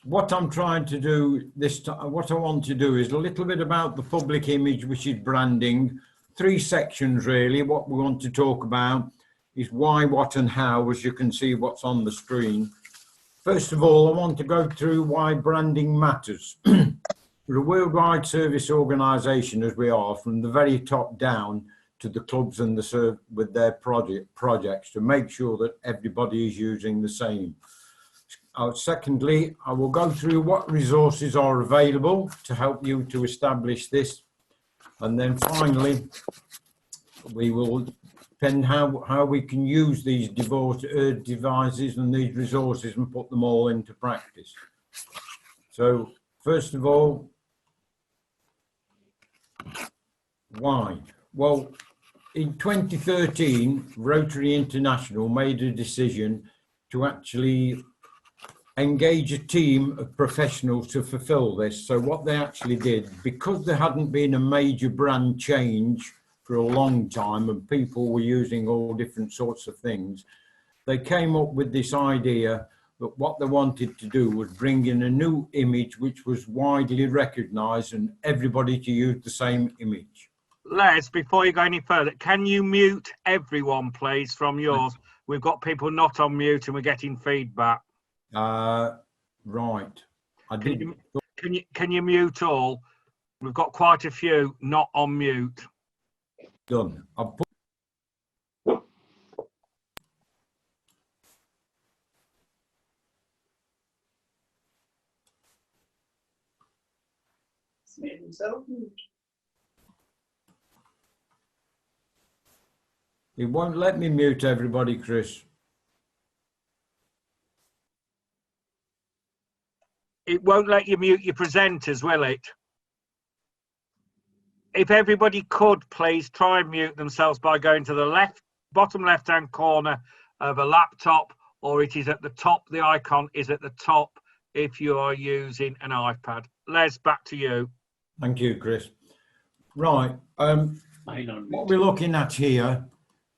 what I'm trying to do this time, what I want to do is a little bit about the public image, which is branding. 3 sections really. What we want to talk about is why, what and how, as you can see what's on the screen. First of all, I want to go through why branding matters. We're a worldwide service organisation, as we are, from the very top down to the clubs and with their projects to make sure that everybody is using the same. Secondly, I will go through what resources are available to help you to establish this. And then finally, we will depend how we can use these devices and these resources and put them all into practice. So first of all, why? Well, in 2013, Rotary International made a decision to actually engage a team of professionals to fulfill this. So what they actually did, because there hadn't been a major brand change for a long time and people were using all different sorts of things, they came up with this idea that what they wanted to do was bring in a new image which was widely recognized and everybody to use the same image. Les, before you go any further, can you mute everyone, please, from yours? We've got people not on mute and we're getting feedback. Right. Can you mute all? We've got quite a few not on mute. Done. It won't let me mute everybody, Chris. It won't let you mute your presenters, will it? If everybody could please try and mute themselves by going to the bottom left-hand corner of a laptop, or it is at the top. The icon is at the top if you are using an iPad. Les, back to you. Thank you, Chris. Right. What we're looking at here,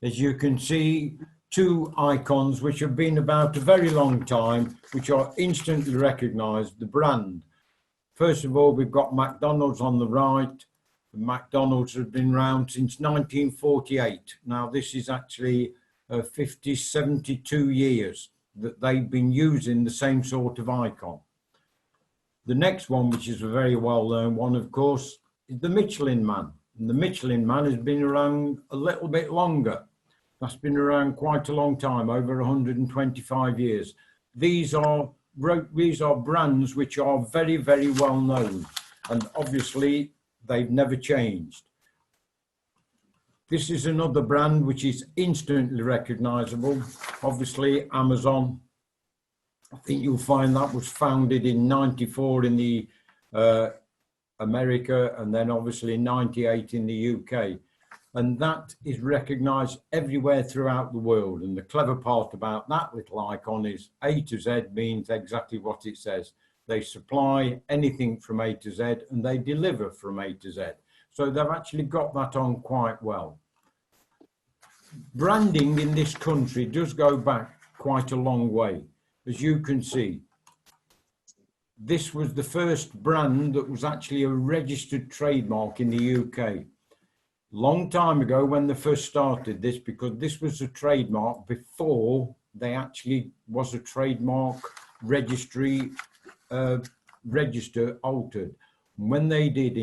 as you can see, 2 icons which have been about a very long time, which are instantly recognised, the brand. First of all, we've got McDonald's on the right. McDonald's has been around since 1948. Now, this is actually 72 years that they've been using the same sort of icon. The next one, which is a very well-known one, of course, is the Michelin Man. And the Michelin Man has been around a little bit longer. That's been around quite a long time, over 125 years. These are brands which are very, very well known, and obviously they've never changed. This is another brand which is instantly recognizable. Obviously, Amazon. I think you'll find that was founded in 94 in the America, and then obviously in 98 in the UK. And that is recognized everywhere throughout the world. And the clever part about that little icon is A to Z means exactly what it says. They supply anything from A to Z and they deliver from A to Z. So they've actually got that on quite well. Branding in this country does go back quite a long way. As you can see, this was the first brand that was actually a registered trademark in the UK. Long time ago when they first started this, because this was a trademark before they actually was a trademark registry register altered. And when they did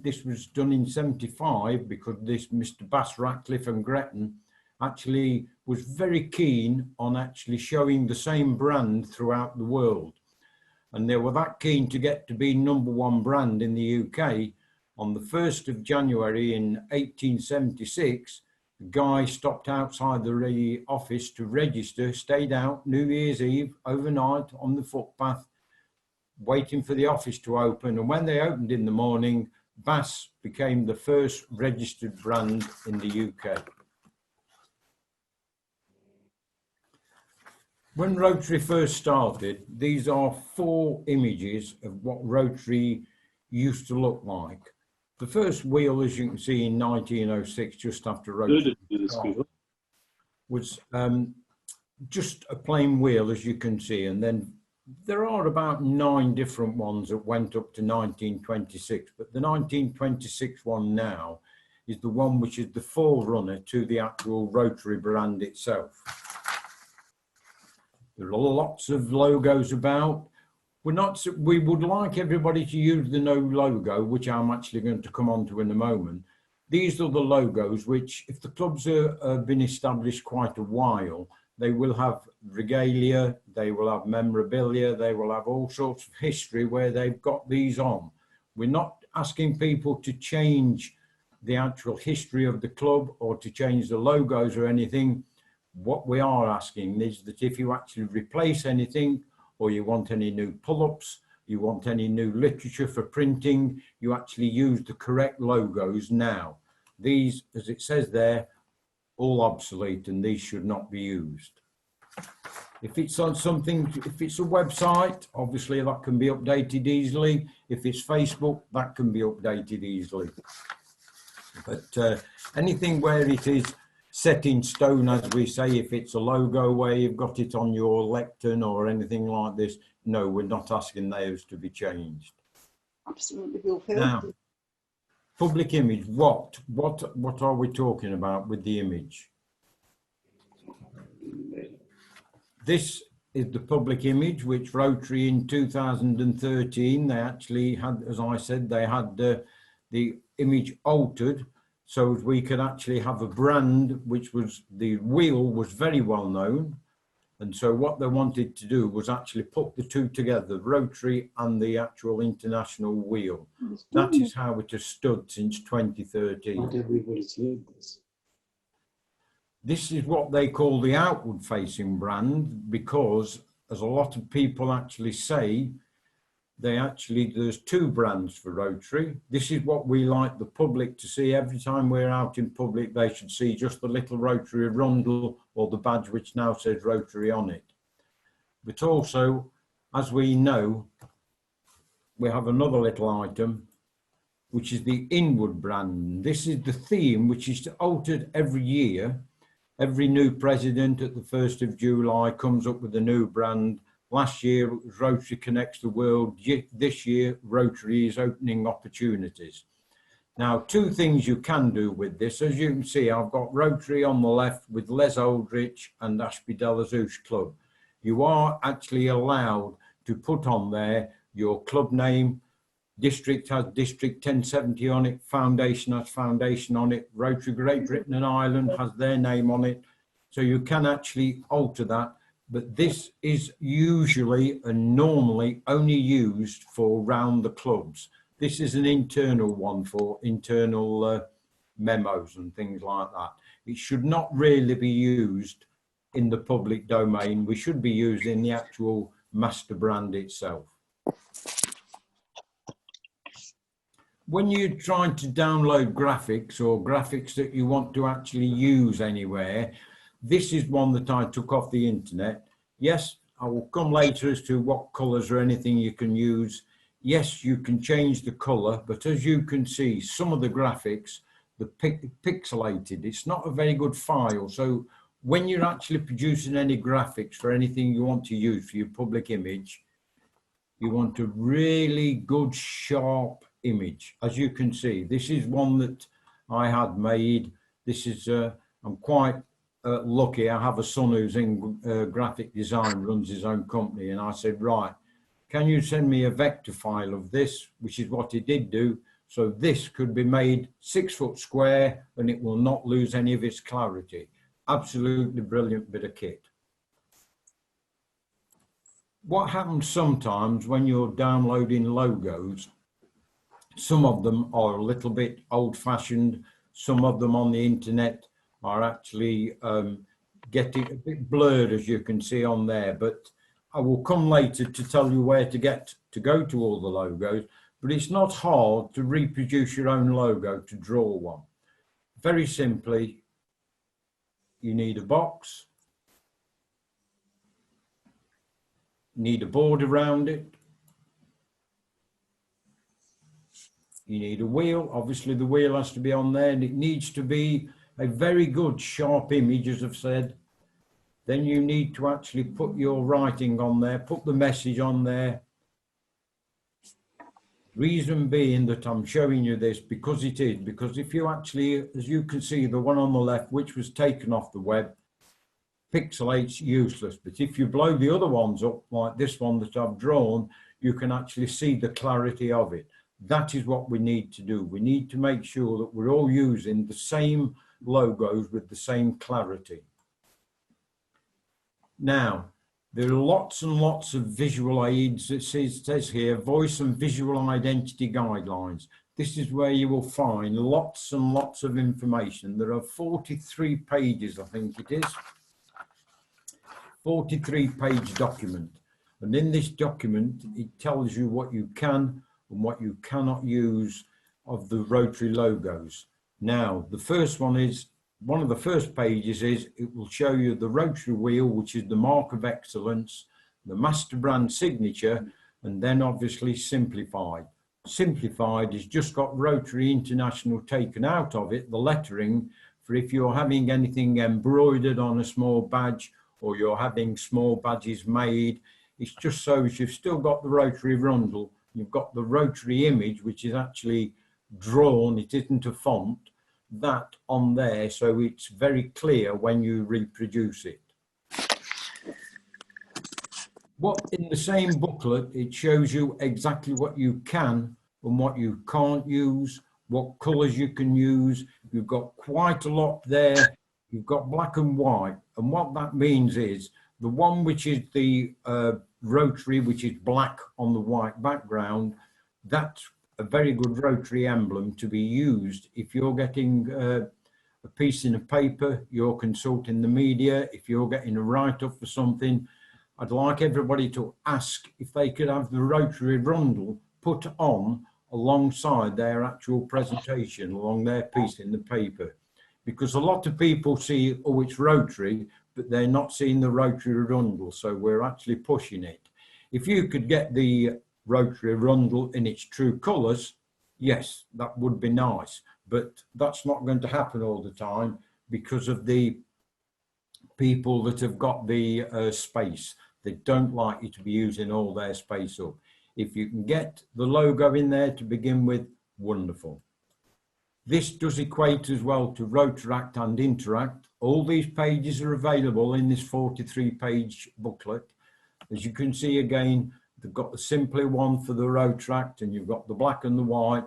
this was done in 75, because this Mr. Bass, Ratcliffe and Gretton actually was very keen on actually showing the same brand throughout the world. And they were that keen to get to be #1 brand in the UK. On the 1st of January in 1876, the guy stopped outside the office to register, stayed out New Year's Eve overnight on the footpath, waiting for the office to open. And when they opened in the morning, Bass became the first registered brand in the UK. When Rotary first started, these are 4 images of what Rotary used to look like. The first wheel, as you can see, in 1906, just after Rotary was just a plain wheel, as you can see, and then There are about 9 different ones that went up to 1926, but the 1926 one now is the one which is the forerunner to the actual Rotary brand itself. There are lots of logos about. We would like everybody to use the no logo, which I'm actually going to come on to in a moment. These are the logos which, if the clubs have been established quite a while, they will have regalia, they will have memorabilia, they will have all sorts of history where they've got these on. We're not asking people to change the actual history of the club or to change the logos or anything. What we are asking is that if you actually replace anything, or you want any new pull-ups, you want any new literature for printing, you actually use the correct logos now. These, as it says there, all obsolete, and these should not be used. If it's on something, if it's a website, obviously that can be updated easily. If it's Facebook, that can be updated easily. But anything where it is set in stone, as we say, if it's a logo where you've got it on your lectern or anything like this, no, we're not asking those to be changed. Absolutely, Bill. Now, public image, what are we talking about with the image? This is the public image, which Rotary in 2013, they actually had, as I said, they had the image altered so as we could actually have a brand, which was, the wheel was very well known. And so what they wanted to do was actually put the two together, Rotary and the actual international wheel. That is how it has stood since 2013. Not everybody's heard this. This is what they call the outward facing brand, because as a lot of people actually say, there's 2 brands for Rotary. This is what we like the public to see. Every time we're out in public, they should see just the little Rotary rundle or the badge which now says Rotary on it. But also, as we know, we have another little item, which is the inward brand. This is the theme, which is altered every year. Every new president at the 1st of July comes up with a new brand. Last year, it was Rotary Connects the World. This year, Rotary is opening opportunities. Now, 2 things you can do with this. As you can see, I've got Rotary on the left with Les Aldridge and Ashby de la Zouch Club. You are actually allowed to put on there your club name. District has District 1070 on it. Foundation has Foundation on it. Rotary Great Britain and Ireland has their name on it. So you can actually alter that. But this is usually and normally only used for round the clubs. This is an internal one for internal memos and things like that. It should not really be used in the public domain. We should be using the actual master brand itself. When you're trying to download graphics or graphics that you want to actually use anywhere, this is one that I took off the internet. Yes, I will come later as to what colours or anything you can use. Yes, you can change the colour, but as you can see, some of the graphics, the pixelated, it's not a very good file. So when you're actually producing any graphics for anything you want to use for your public image, you want a really good, sharp image. As you can see, this is one that I had made. This is, I'm quite lucky. I have a son who's in graphic design, runs his own company, and I said, right, can you send me a vector file of this, which is what he did do. So this could be made 6 foot square and it will not lose any of its clarity. Absolutely brilliant bit of kit. What happens sometimes when you're downloading logos, some of them are a little bit old-fashioned, some of them on the internet are actually getting a bit blurred, as you can see on there, but I will come later to tell you where to go to all the logos, but it's not hard to reproduce your own logo, to draw one. Very simply, you need a box, you need a board around it, you need a wheel. Obviously the wheel has to be on there, and it needs to be a very good sharp image, as I've said. then you need to actually put your writing on there, put the message on there. Reason being that I'm showing you this because if you actually, as you can see, the one on the left, which was taken off the web, pixelate's useless. But if you blow the other ones up, like this one that I've drawn, you can actually see the clarity of it. That is what we need to do. We need to make sure that we're all using the same logos with the same clarity. Now, there are lots and lots of visual aids. It says here, voice and visual identity guidelines. This is where you will find lots and lots of information. There are 43 pages, I think it is. 43-page document. And in this document, it tells you what you can and what you cannot use of the Rotary logos. Now, the first one is, one of the first pages is, it will show you the Rotary wheel, which is the mark of excellence, the master brand signature, and then obviously simplified. Simplified has just got Rotary International taken out of it, the lettering, for if you're having anything embroidered on a small badge or you're having small badges made, it's just so as you've still got the Rotary Rundle, you've got the Rotary image, which is actually drawn, it isn't a font, that on there, so it's very clear when you reproduce it. What in the same booklet, it shows you exactly what you can and what you can't use, what colours you can use. You've got quite a lot there. You've got black and white, and what that means is the one which is the Rotary, which is black on the white background, that's a very good Rotary emblem to be used if you're getting a piece in a paper, you're consulting the media, if you're getting a write-up for something. I'd like everybody to ask if they could have the Rotary Rundle put on alongside their actual presentation, along their piece in the paper. Because a lot of people see, oh, it's Rotary, but they're not seeing the Rotary Rundle, so we're actually pushing it. If you could get the Rotary Rundle in its true colours, yes, that would be nice, but that's not going to happen all the time because of the people that have got the space. They don't like you to be using all their space up. If you can get the logo in there to begin with, wonderful. This does equate as well to Rotaract and Interact. All these pages are available in this 43-page booklet. As you can see again, they've got the simpler one for the Rotaract and you've got the black and the white.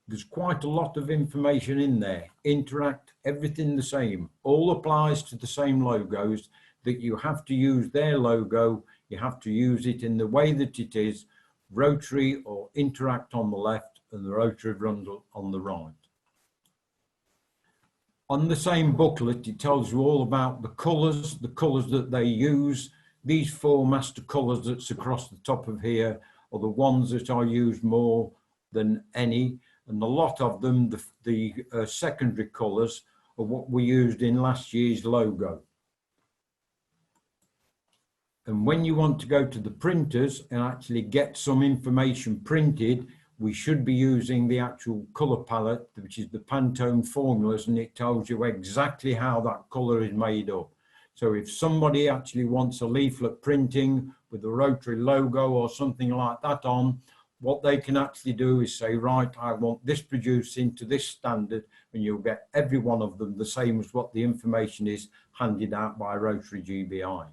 There's quite a lot of information in there. Interact, everything the same. All applies to the same logos, that you have to use their logo. You have to use it in the way that it is, Rotary or Interact on the left and the Rotary Rundle on the right. On the same booklet, it tells you all about the colours that they use. These 4 master colours that's across the top of here are the ones that I use more than any. And a lot of them, the secondary colours, are what we used in last year's logo. And when you want to go to the printers and actually get some information printed, we should be using the actual colour palette, which is the Pantone formulas, and it tells you exactly how that colour is made up. So if somebody actually wants a leaflet printing with the Rotary logo or something like that on, what they can actually do is say, right, I want this produced into this standard, and you'll get every one of them the same as what the information is handed out by Rotary GBI.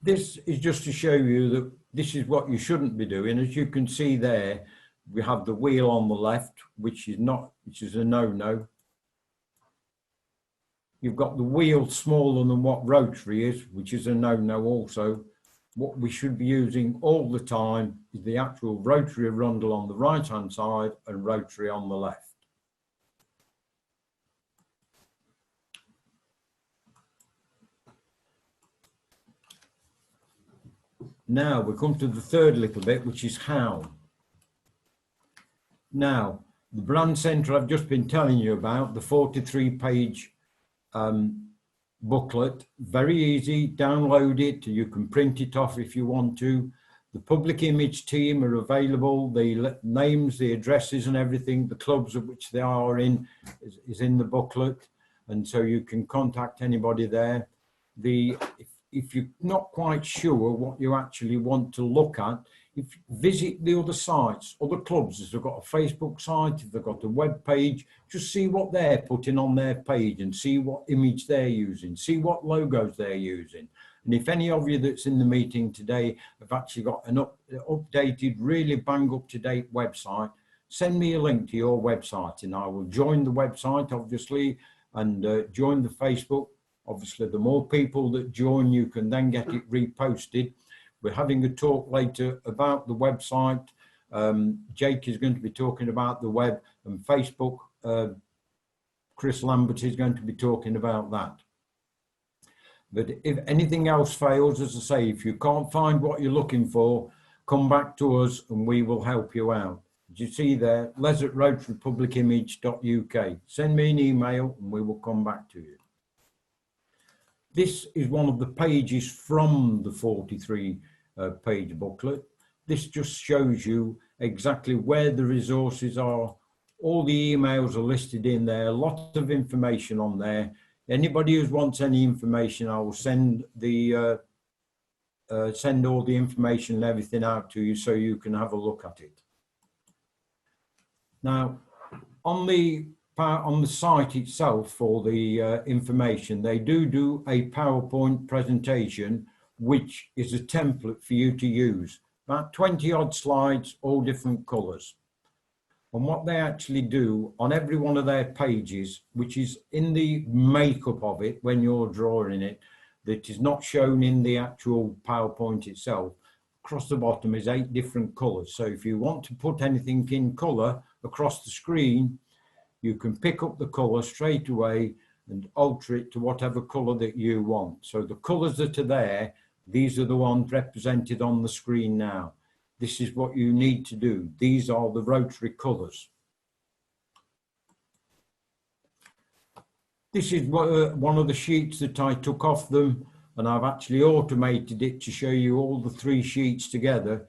This is just to show you that this is what you shouldn't be doing. As you can see there, we have the wheel on the left, which is a no-no. You've got the wheel smaller than what Rotary is, which is a no-no also. What we should be using all the time is the actual Rotary Rundle on the right-hand side and Rotary on the left. Now we come to the third little bit, which is how. Now, the brand centre I've just been telling you about, the 43-page booklet, very easy, download it, you can print it off if you want to. The The public image team are available. The names, the addresses and everything, the clubs of which they are in is in the booklet. And so you can contact anybody there. If you're not quite sure what you actually want to look at, visit the other sites, other clubs. If they've got a Facebook site, if they've got a web page, just see what they're putting on their page and see what image they're using, see what logos they're using. And if any of you that's in the meeting today have actually got an updated, really bang up-to-date website, send me a link to your website and I will join the website, obviously, and join the Facebook. Obviously, the more people that join, you can then get it reposted. We're having a talk later about the website. Jake is going to be talking about the web and Facebook. Chris Lambert is going to be talking about that. But if anything else fails, as I say, if you can't find what you're looking for, come back to us and we will help you out. As you see there, les@rotarypublicimage.uk. Send me an email and we will come back to you. This is one of the pages from the 43 page booklet. This just shows you exactly where the resources are. All the emails are listed in there, a lot of information on there. Anybody who wants any information, I will send all the information and everything out to you so you can have a look at it. Now, on the site itself for the information, they do a PowerPoint presentation, which is a template for you to use. About 20 odd slides, all different colours. And what they actually do on every one of their pages, which is in the makeup of it when you're drawing it, that is not shown in the actual PowerPoint itself, across the bottom is 8 different colours. So if you want to put anything in colour across the screen, you can pick up the colour straight away and alter it to whatever colour that you want. So the colours that are there, these are the ones represented on the screen now. This is what you need to do. These are the Rotary colours. This is one of the sheets that I took off them, and I've actually automated it to show you all the 3 sheets together.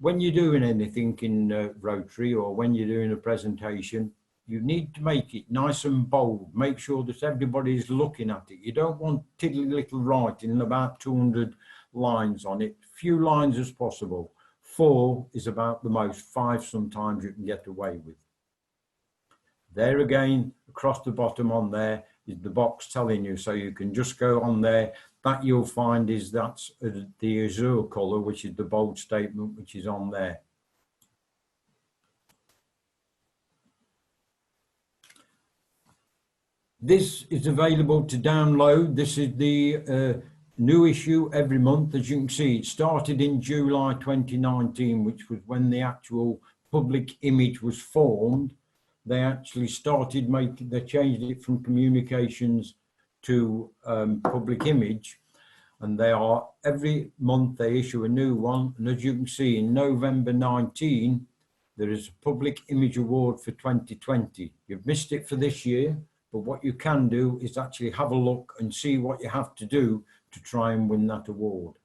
When you're doing anything in Rotary or when you're doing a presentation, you need to make it nice and bold. Make sure that everybody is looking at it. You don't want tiddly little writing, about 200 lines on it. Few lines as possible. 4 is about the most. 5 sometimes you can get away with. There again, across the bottom on there is the box telling you, so you can just go on there. That you'll find is that's the azure colour, which is the bold statement, which is on there. This is available to download. This is the new issue every month. As you can see, it started in July 2019, which was when the actual public image was formed. They actually started they changed it from communications to public image. And they are, every month they issue a new one. And as you can see, in November 19, there is a Public Image Award for 2020. You've missed it for this year, but what you can do is actually have a look and see what you have to do to try and win that award.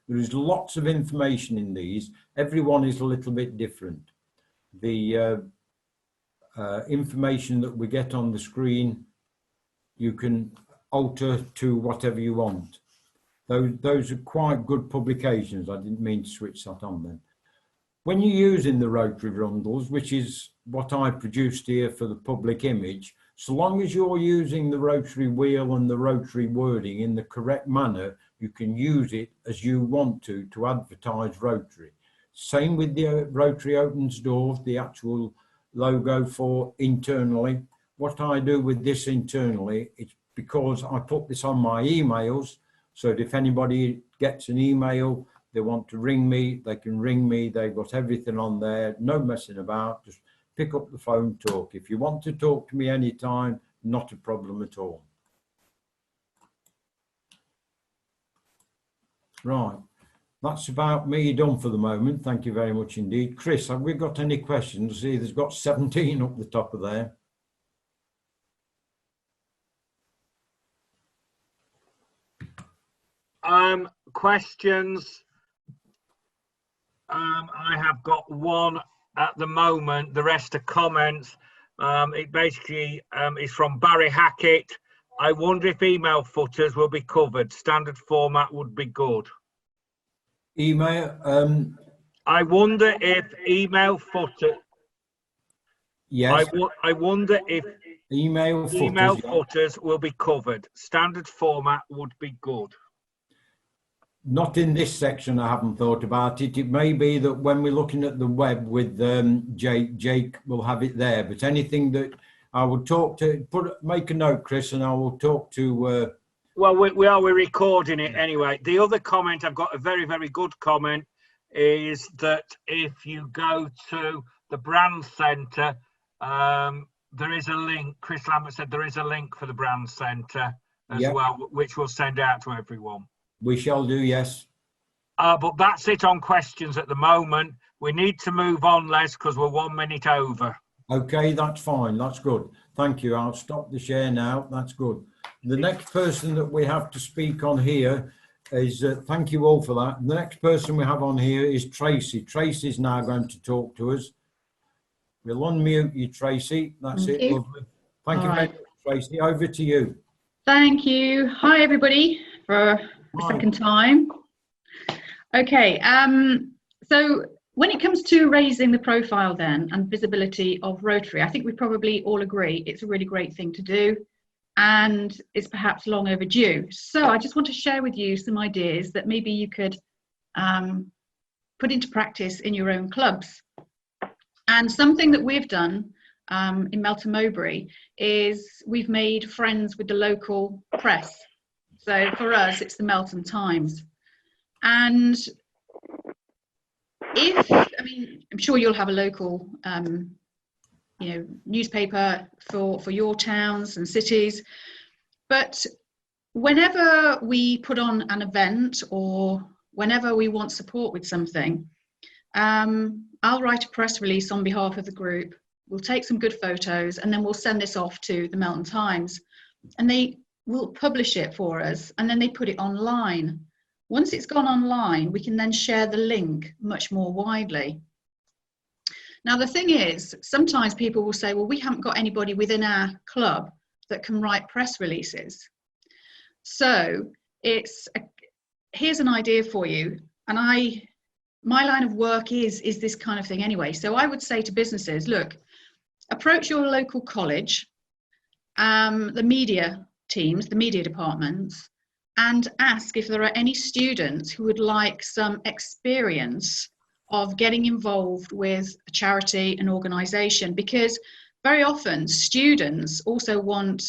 There is lots of information in these. Every one is a little bit different. The information that we get on the screen, you can alter to whatever you want. Those are quite good publications. I didn't mean to switch that on then. When you're using the Rotary Rundles, which is what I produced here for the public image, so long as you're using the Rotary wheel and the Rotary wording in the correct manner, you can use it as you want to advertise Rotary. Same with the Rotary Opens Doors, the actual logo for internally. What I do with this internally, it's because I put this on my emails, so that if anybody gets an email, they want to ring me, they can ring me. They've got everything on there, no messing about, just pick up the phone, talk. If you want to talk to me anytime, not a problem at all. Right, that's about me done for the moment. Thank you very much indeed. Chris, have we got any questions? See, there's got 17 up the top of there. Questions. I have got one at the moment. The rest are comments. It basically is from Barry Hackett. I wonder if email footers will be covered. Standard format would be good. Email. I wonder if email footer. Yes. I wonder if Email footers will be covered. Standard format would be good. Not in this section, I haven't thought about it. It may be that when we're looking at the web with Jake will have it there. But anything that I will talk to, make a note, Chris, and I will talk to. Well, we're recording it anyway. The other comment, I've got a very, very good comment, is that if you go to the brand centre, there is a link. Chris Lambert said there is a link for the brand centre as well, which we'll send out to everyone. We shall do, yes. But that's it on questions at the moment. We need to move on, Les, because we're 1 minute over. Okay, that's fine. That's good. Thank you. I'll stop the share now. That's good. The next person that we have to speak on here is, thank you all for that. The next person we have on here is Tracy. Tracy's now going to talk to us. We'll unmute you, Tracy. That's it. Lovely. Thank you very much, Tracy. Over to you. Thank you. Hi, everybody, for the second time. Okay, so when it comes to raising the profile then and visibility of Rotary, I think we probably all agree it's a really great thing to do and it's perhaps long overdue. So I just want to share with you some ideas that maybe you could put into practice in your own clubs. And something that we've done in Melton Mowbray is we've made friends with the local press. So for us, it's the Melton Times. And I'm sure you'll have a local, newspaper for your towns and cities. But whenever we put on an event or whenever we want support with something, I'll write a press release on behalf of the group. We'll take some good photos and then we'll send this off to the Melton Times and they will publish it for us and then they put it online. Once it's gone online, we can then share the link much more widely. Now, the thing is, sometimes people will say, well, we haven't got anybody within our club that can write press releases. So here's an idea for you. And my line of work is this kind of thing anyway. So I would say to businesses, look, approach your local college, the media teams, the media departments, and ask if there are any students who would like some experience of getting involved with a charity, an organisation, because very often students also want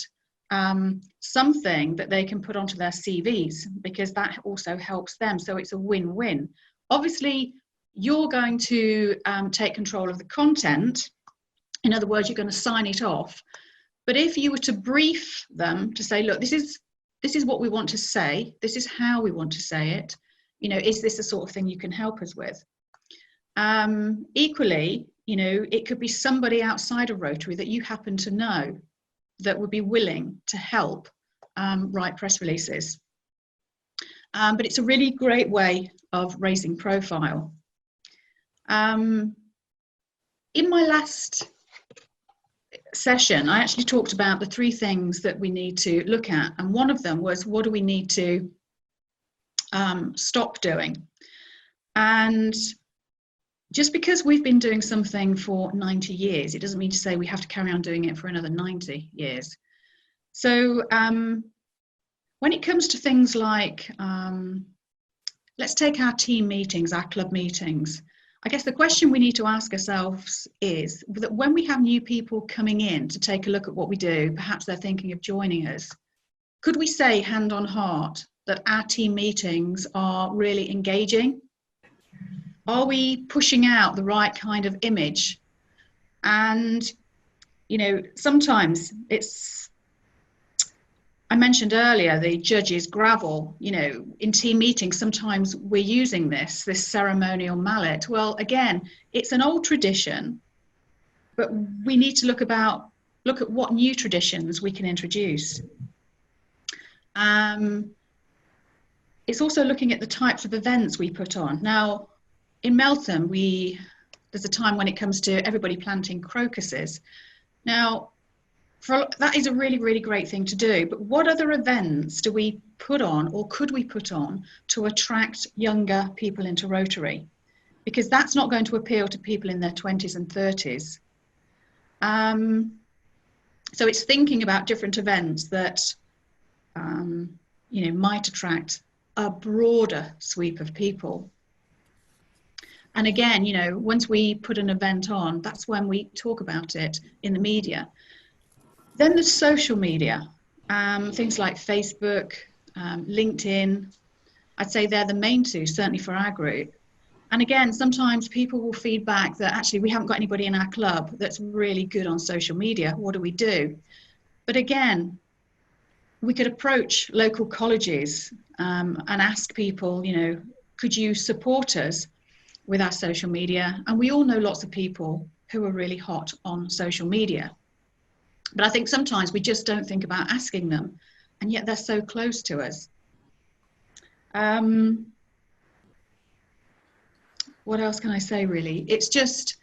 something that they can put onto their CVs because that also helps them. So it's a win-win. Obviously, you're going to take control of the content. In other words, you're going to sign it off. But if you were to brief them to say, look, this is what we want to say, this is how we want to say it, is this the sort of thing you can help us with? Equally, it could be somebody outside of Rotary that you happen to know that would be willing to help write press releases. But it's a really great way of raising profile. In my last session, I actually talked about the 3 things that we need to look at. And one of them was, what do we need to stop doing? And just because we've been doing something for 90 years, it doesn't mean to say we have to carry on doing it for another 90 years. So when it comes to things like, let's take our team meetings, our club meetings. I guess the question we need to ask ourselves is that when we have new people coming in to take a look at what we do, perhaps they're thinking of joining us, could we say hand on heart that our team meetings are really engaging? Are we pushing out the right kind of image? And, sometimes I mentioned earlier, the judges gravel, in team meetings, sometimes we're using this ceremonial mallet. Well, again, it's an old tradition, but we need to look at what new traditions we can introduce. It's also looking at the types of events we put on. Now, in Melton, there's a time when it comes to everybody planting crocuses. Now, that is a really, really great thing to do, but what other events do we put on, or could we put on, to attract younger people into Rotary? Because that's not going to appeal to people in their 20s and 30s. So it's thinking about different events that might attract a broader sweep of people. And again, once we put an event on, that's when we talk about it in the media. Then there's social media, things like Facebook, LinkedIn. I'd say they're the main two, certainly for our group. And again, sometimes people will feed back that actually we haven't got anybody in our club that's really good on social media. What do we do? But again, we could approach local colleges and ask people, could you support us with our social media? And we all know lots of people who are really hot on social media. But I think sometimes we just don't think about asking them, and yet they're so close to us. What else can I say, really? It's just,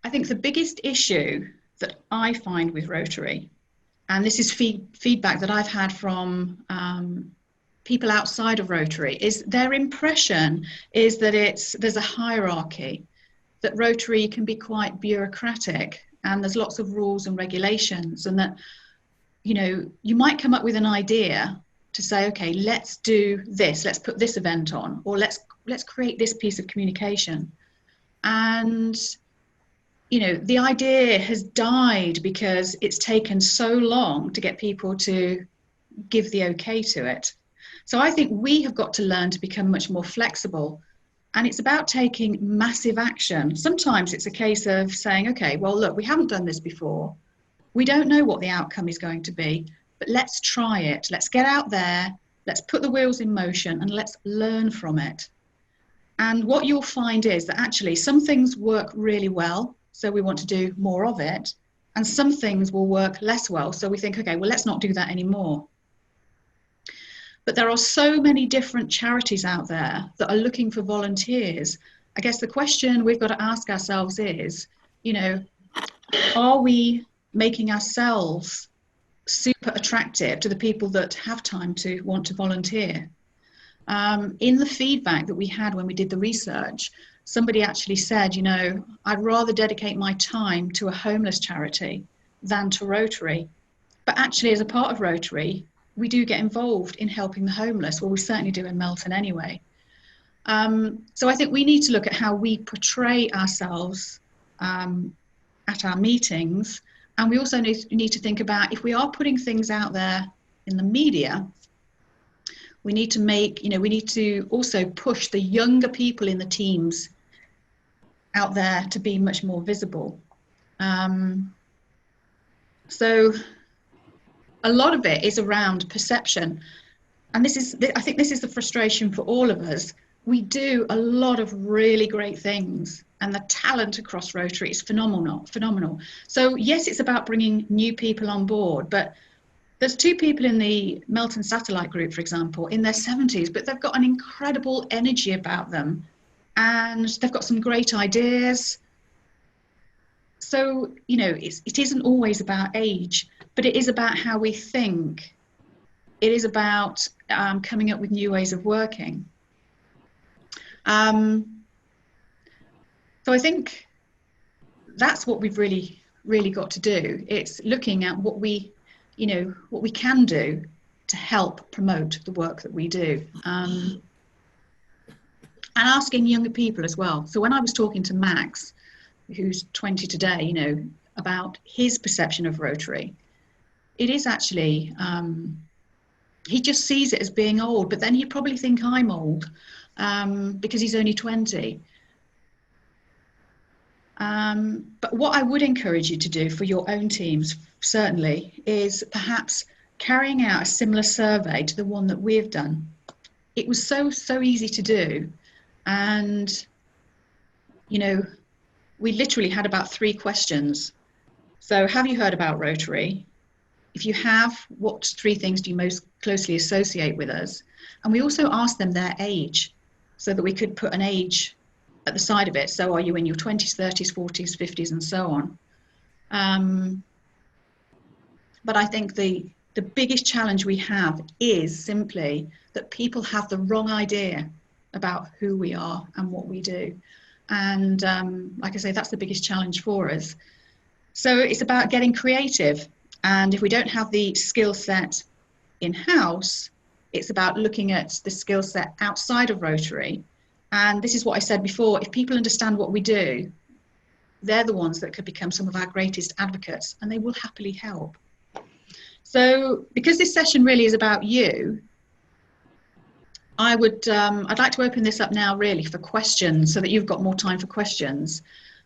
I think the biggest issue that I find with Rotary, and this is feedback that I've had from people outside of Rotary, is their impression is that there's a hierarchy, that Rotary can be quite bureaucratic, and there's lots of rules and regulations, and that, you might come up with an idea to say, okay, let's do this, let's put this event on, or let's create this piece of communication. And, the idea has died because it's taken so long to get people to give the okay to it. So I think we have got to learn to become much more flexible. And it's about taking massive action. Sometimes it's a case of saying, okay, well, look, we haven't done this before. We don't know what the outcome is going to be, but let's try it. Let's get out there. Let's put the wheels in motion and let's learn from it. And what you'll find is that actually some things work really well, so we want to do more of it. And some things will work less well, so we think, okay, well, let's not do that anymore. But there are so many different charities out there that are looking for volunteers. I guess the question we've got to ask ourselves is, are we making ourselves super attractive to the people that have time to want to volunteer? In the feedback that we had when we did the research, somebody actually said, I'd rather dedicate my time to a homeless charity than to Rotary. But actually, as a part of Rotary, we do get involved in helping the homeless. Well, we certainly do in Melton anyway. So I think we need to look at how we portray ourselves at our meetings. And we also need to think about, if we are putting things out there in the media, we need to we need to also push the younger people in the teams out there to be much more visible. So a lot of it is around perception. And I think this is the frustration for all of us. We do a lot of really great things, and the talent across Rotary is phenomenal. So yes, it's about bringing new people on board, but there's two people in the Melton Satellite Group, for example, in their 70s, but they've got an incredible energy about them, and they've got some great ideas. So, it isn't always about age, but it is about how we think. It is about coming up with new ways of working. So I think that's what we've really, really got to do. It's looking at what we can do to help promote the work that we do. And asking younger people as well. So when I was talking to Max, who's 20 today, about his perception of Rotary, it is actually, he just sees it as being old, but then he'd probably think I'm old because he's only 20. But what I would encourage you to do for your own teams, certainly, is perhaps carrying out a similar survey to the one that we've done. It was so easy to do. And, we literally had about 3 questions. So have you heard about Rotary? If you have, what 3 things do you most closely associate with us? And we also asked them their age. so that we could put an age at the side of it. So are you in your 20s, 30s, 40s, 50s, and so on? But I think the biggest challenge we have is simply that people have the wrong idea about who we are and what we do. And like I say, that's the biggest challenge for us. So it's about getting creative. And if we don't have the skill set in-house, it's about looking at the skill set outside of Rotary. And this is what I said before, if people understand what we do, they're the ones that could become some of our greatest advocates, and they will happily help. So because this session really is about you, I'd like to open this up now really for questions so that you've got more time for questions.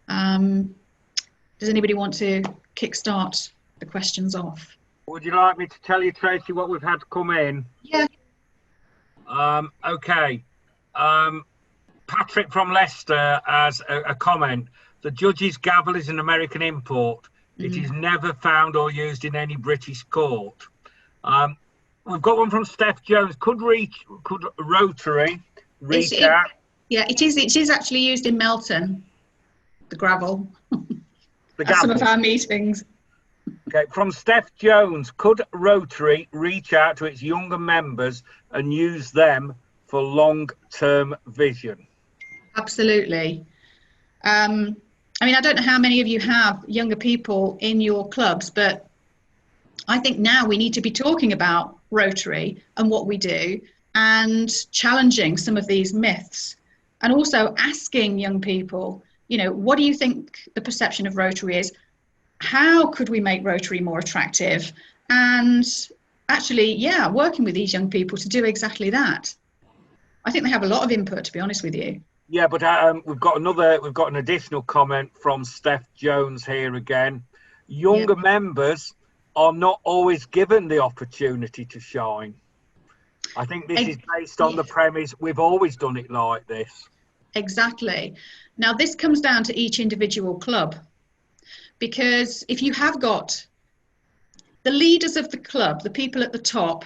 Does anybody want to kickstart the questions off? Would you like me to tell you, Tracy, what we've had come in? Yeah. Okay. Patrick from Leicester has a comment. The judge's gavel is an American import. It is never found or used in any British court. We've got one from Steph Jones. Could Rotary reach out? Yeah, it is actually used in Melton, the gravel. The At some gavel. of our meetings. Okay, from Steph Jones, could Rotary reach out to its younger members and use them for long-term vision? Absolutely. I mean, I don't know how many of you have younger people in your clubs, but I think now we need to be talking about Rotary and what we do and challenging some of these myths, and also asking young people, you know, what do you think the perception of Rotary is? How could we make Rotary more attractive? And actually, yeah, working with these young people to do exactly that. I think they have a lot of input, to be honest with you. Yeah, but we've got an additional comment from Steph Jones here again. Younger members are not always given the opportunity to shine. I think this is based on the premise we've always done it like this. Exactly. Now, this comes down to each individual club, because if you have got the leaders of the club, the people at the top,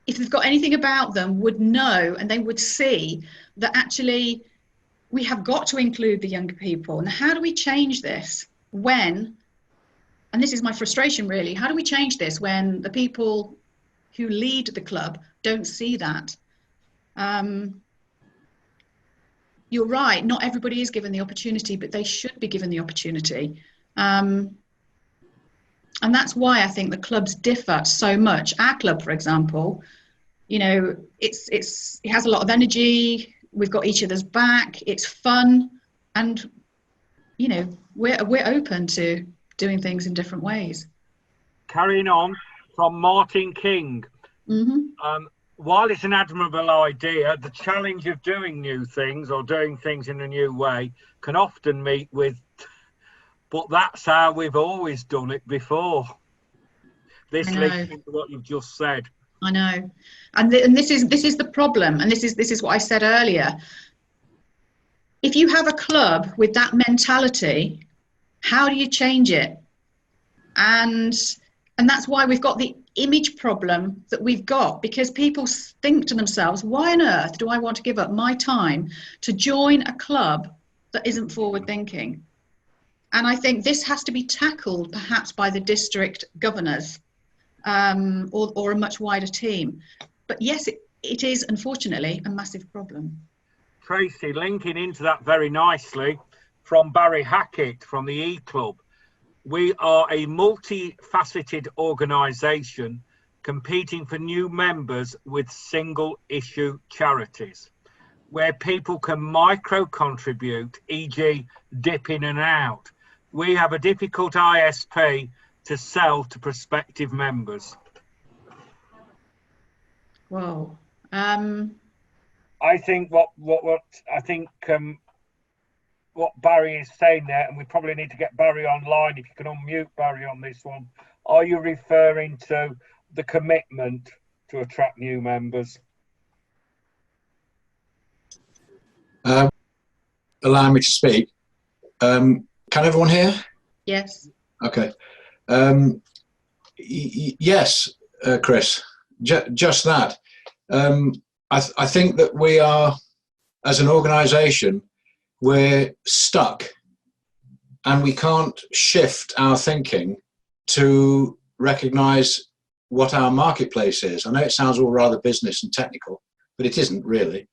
if they've got anything about them, would know, and they would see that actually we have got to include the younger people. And how do we change this when, and this is my frustration really, how do we change this when the people who lead the club don't see that? You're right, not everybody is given the opportunity, but they should be given the opportunity. And that's why I think the clubs differ so much. Our club, for example, you know, it has a lot of energy. We've got each other's back. It's fun, and you know, we're open to doing things in different ways. Carrying on from Martin King. While it's an admirable idea, the challenge of doing new things or doing things in a new way can often meet with, but that's how we've always done it before. This links into what you've just said. I know, and this is the problem, and this is what I said earlier. If you have a club with that mentality, how do you change it? And that's why we've got the image problem that we've got, because people think to themselves, why on earth do I want to give up my time to join a club that isn't forward thinking? And I think this has to be tackled perhaps by the district governors or a much wider team. But yes, it is unfortunately a massive problem. Tracy, linking into that very nicely, from Barry Hackett from the E-Club. We are a multifaceted organisation competing for new members with single issue charities, where people can micro contribute, e.g. dip in and out. We have a difficult ISP to sell to prospective members. Whoa. I think what Barry is saying there, and we probably need to get Barry online, if you can unmute Barry on this one. Are you referring to the commitment to attract new members? Allow me to speak. Can everyone hear? Yes. Okay. Yes, Chris, just that. I think that we are, as an organisation, we're stuck, and we can't shift our thinking to recognise what our marketplace is. I know it sounds all rather business and technical, but it isn't really.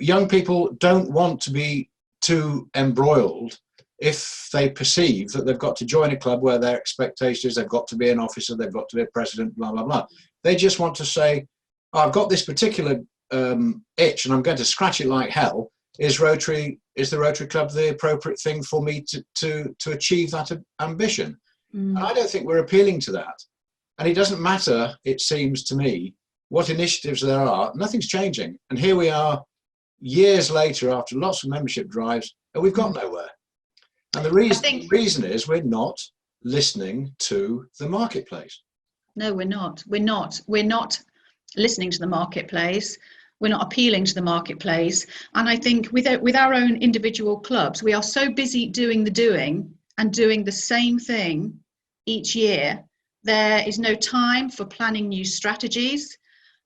Young people don't want to be too embroiled if they perceive that they've got to join a club where their expectation is they've got to be an officer, they've got to be a president, blah, blah, blah. They just want to say, oh, I've got this particular itch and I'm going to scratch it like hell. Is the Rotary Club the appropriate thing for me to achieve that ambition? And I don't think we're appealing to that. And it doesn't matter, it seems to me, what initiatives there are. Nothing's changing. And here we are years later after lots of membership drives and we've got nowhere. And the reason is we're not listening to the marketplace. No, we're not. We're not listening to the marketplace. We're not appealing to the marketplace. And I think with our own individual clubs, we are so busy doing the doing and doing the same thing each year. There is no time for planning new strategies.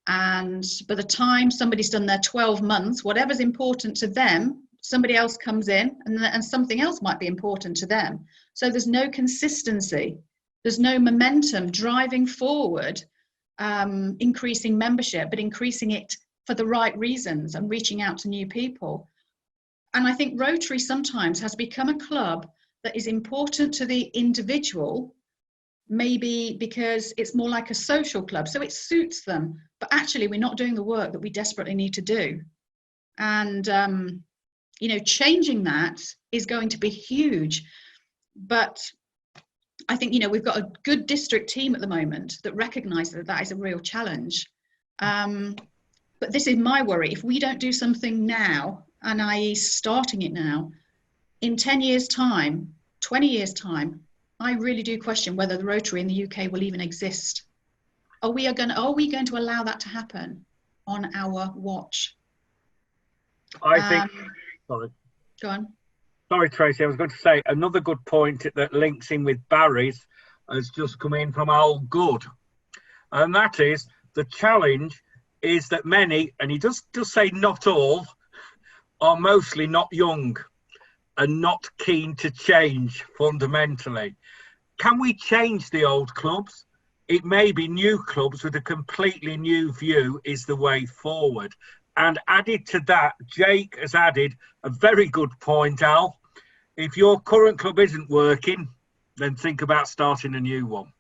And by the time somebody's done their 12 months, whatever's important to them, somebody else comes in and something else might be important to them. So there's no consistency. There's no momentum driving forward, increasing membership, but increasing it for the right reasons and reaching out to new people. And I think Rotary sometimes has become a club that is important to the individual, maybe because it's more like a social club, so it suits them, but actually we're not doing the work that we desperately need to do. And changing that is going to be huge. But I think, we've got a good district team at the moment that recognise that that is a real challenge. But this is my worry. If we don't do something now, and i.e. starting it now, in 10 years' time, 20 years' time, I really do question whether the Rotary in the UK will even exist. Are we going to allow that to happen on our watch? I think, sorry. Go on. Sorry, Tracy, I was going to say another good point that links in with Barry's has just come in from Old Good. And that is the challenge is that many, and he does say not all, are mostly not young and not keen to change fundamentally. Can we change the old clubs? It may be new clubs with a completely new view is the way forward. And added to that, Jake has added a very good point, Al. If your current club isn't working, then think about starting a new one.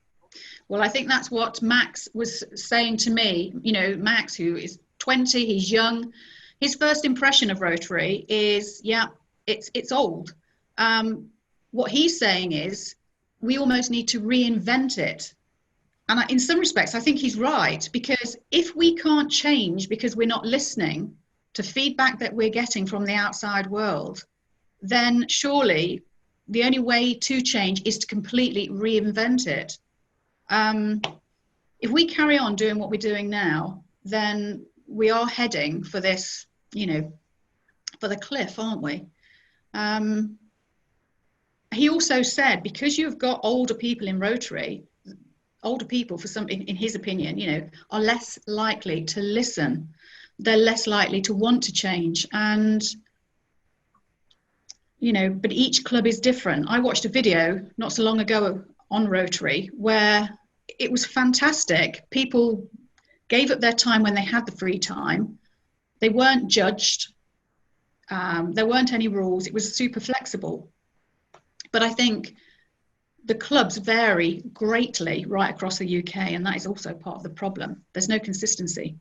Well, I think that's what Max was saying to me. Max, who is 20, he's young. His first impression of Rotary is, yeah, it's old. What he's saying is we almost need to reinvent it. And in some respects, I think he's right, because if we can't change because we're not listening to feedback that we're getting from the outside world, then surely the only way to change is to completely reinvent it. If we carry on doing what we're doing now, then we are heading for this, for the cliff, aren't we? He also said, because you've got older people in Rotary, older people, in his opinion, are less likely to listen. They're less likely to want to change. And, but each club is different. I watched a video not so long ago on Rotary where it was fantastic. People gave up their time when they had the free time. They weren't judged. There weren't any rules. It was super flexible. But I think the clubs vary greatly right across the UK, and that is also part of the problem. There's no consistency.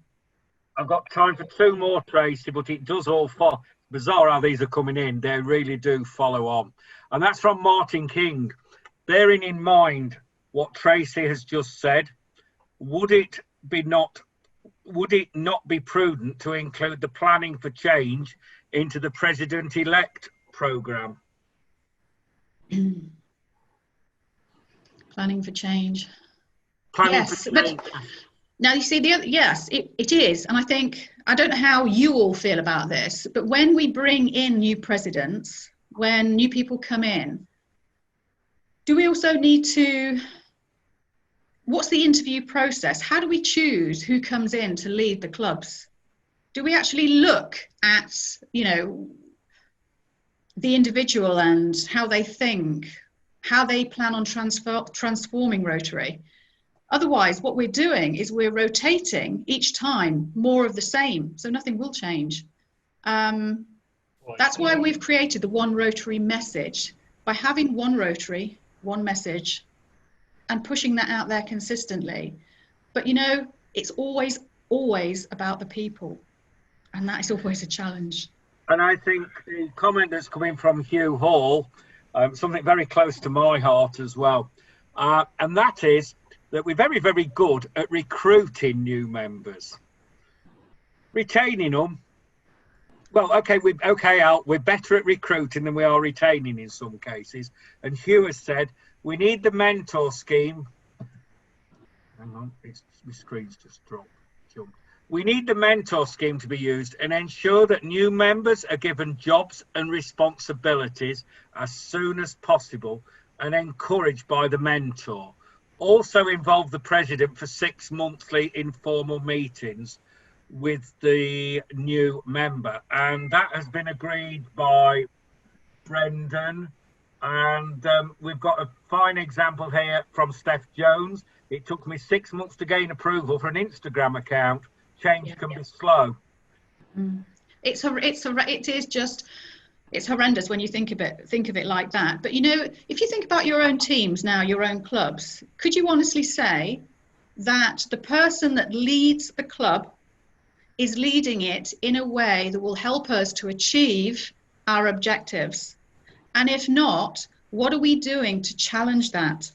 I've got time for two more, Tracy, but it does all follow. Bizarre how these are coming in. They really do follow on. And that's from Martin King. Bearing in mind what Tracy has just said, would it not be prudent to include the planning for change into the president-elect programme? Planning for change. Yes, but now you see yes, it is. And I think, I don't know how you all feel about this, but when we bring in new presidents, when new people come in, do we also need to what's the interview process? How do we choose who comes in to lead the clubs? Do we actually look at, you know, the individual and how they think, how they plan on transforming Rotary? Otherwise, what we're doing is we're rotating each time more of the same, so nothing will change. That's why we've created the One Rotary message, by having one Rotary, one message, and pushing that out there consistently. But you know, it's always about the people, and that is always a challenge. And I think the comment that's coming from Hugh Hall, something very close to my heart as well, and that is that we're very, very good at recruiting new members. Retaining them, well, okay, Al, we're better at recruiting than we are retaining in some cases. And Hugh has said, we need the mentor scheme. Hang on, my screen's just jumped. We need the mentor scheme to be used and ensure that new members are given jobs and responsibilities as soon as possible and encouraged by the mentor. Also involve the president for 6 monthly informal meetings with the new member, and that has been agreed by Brendan. And we've got a fine example here from Steph Jones. It took me 6 months to gain approval for an Instagram account. Change can be slow. It's horrendous when you think of it like that. But you know, if you think about your own teams now, your own clubs, could you honestly say that the person that leads the club is leading it in a way that will help us to achieve our objectives? And if not, what are we doing to challenge that?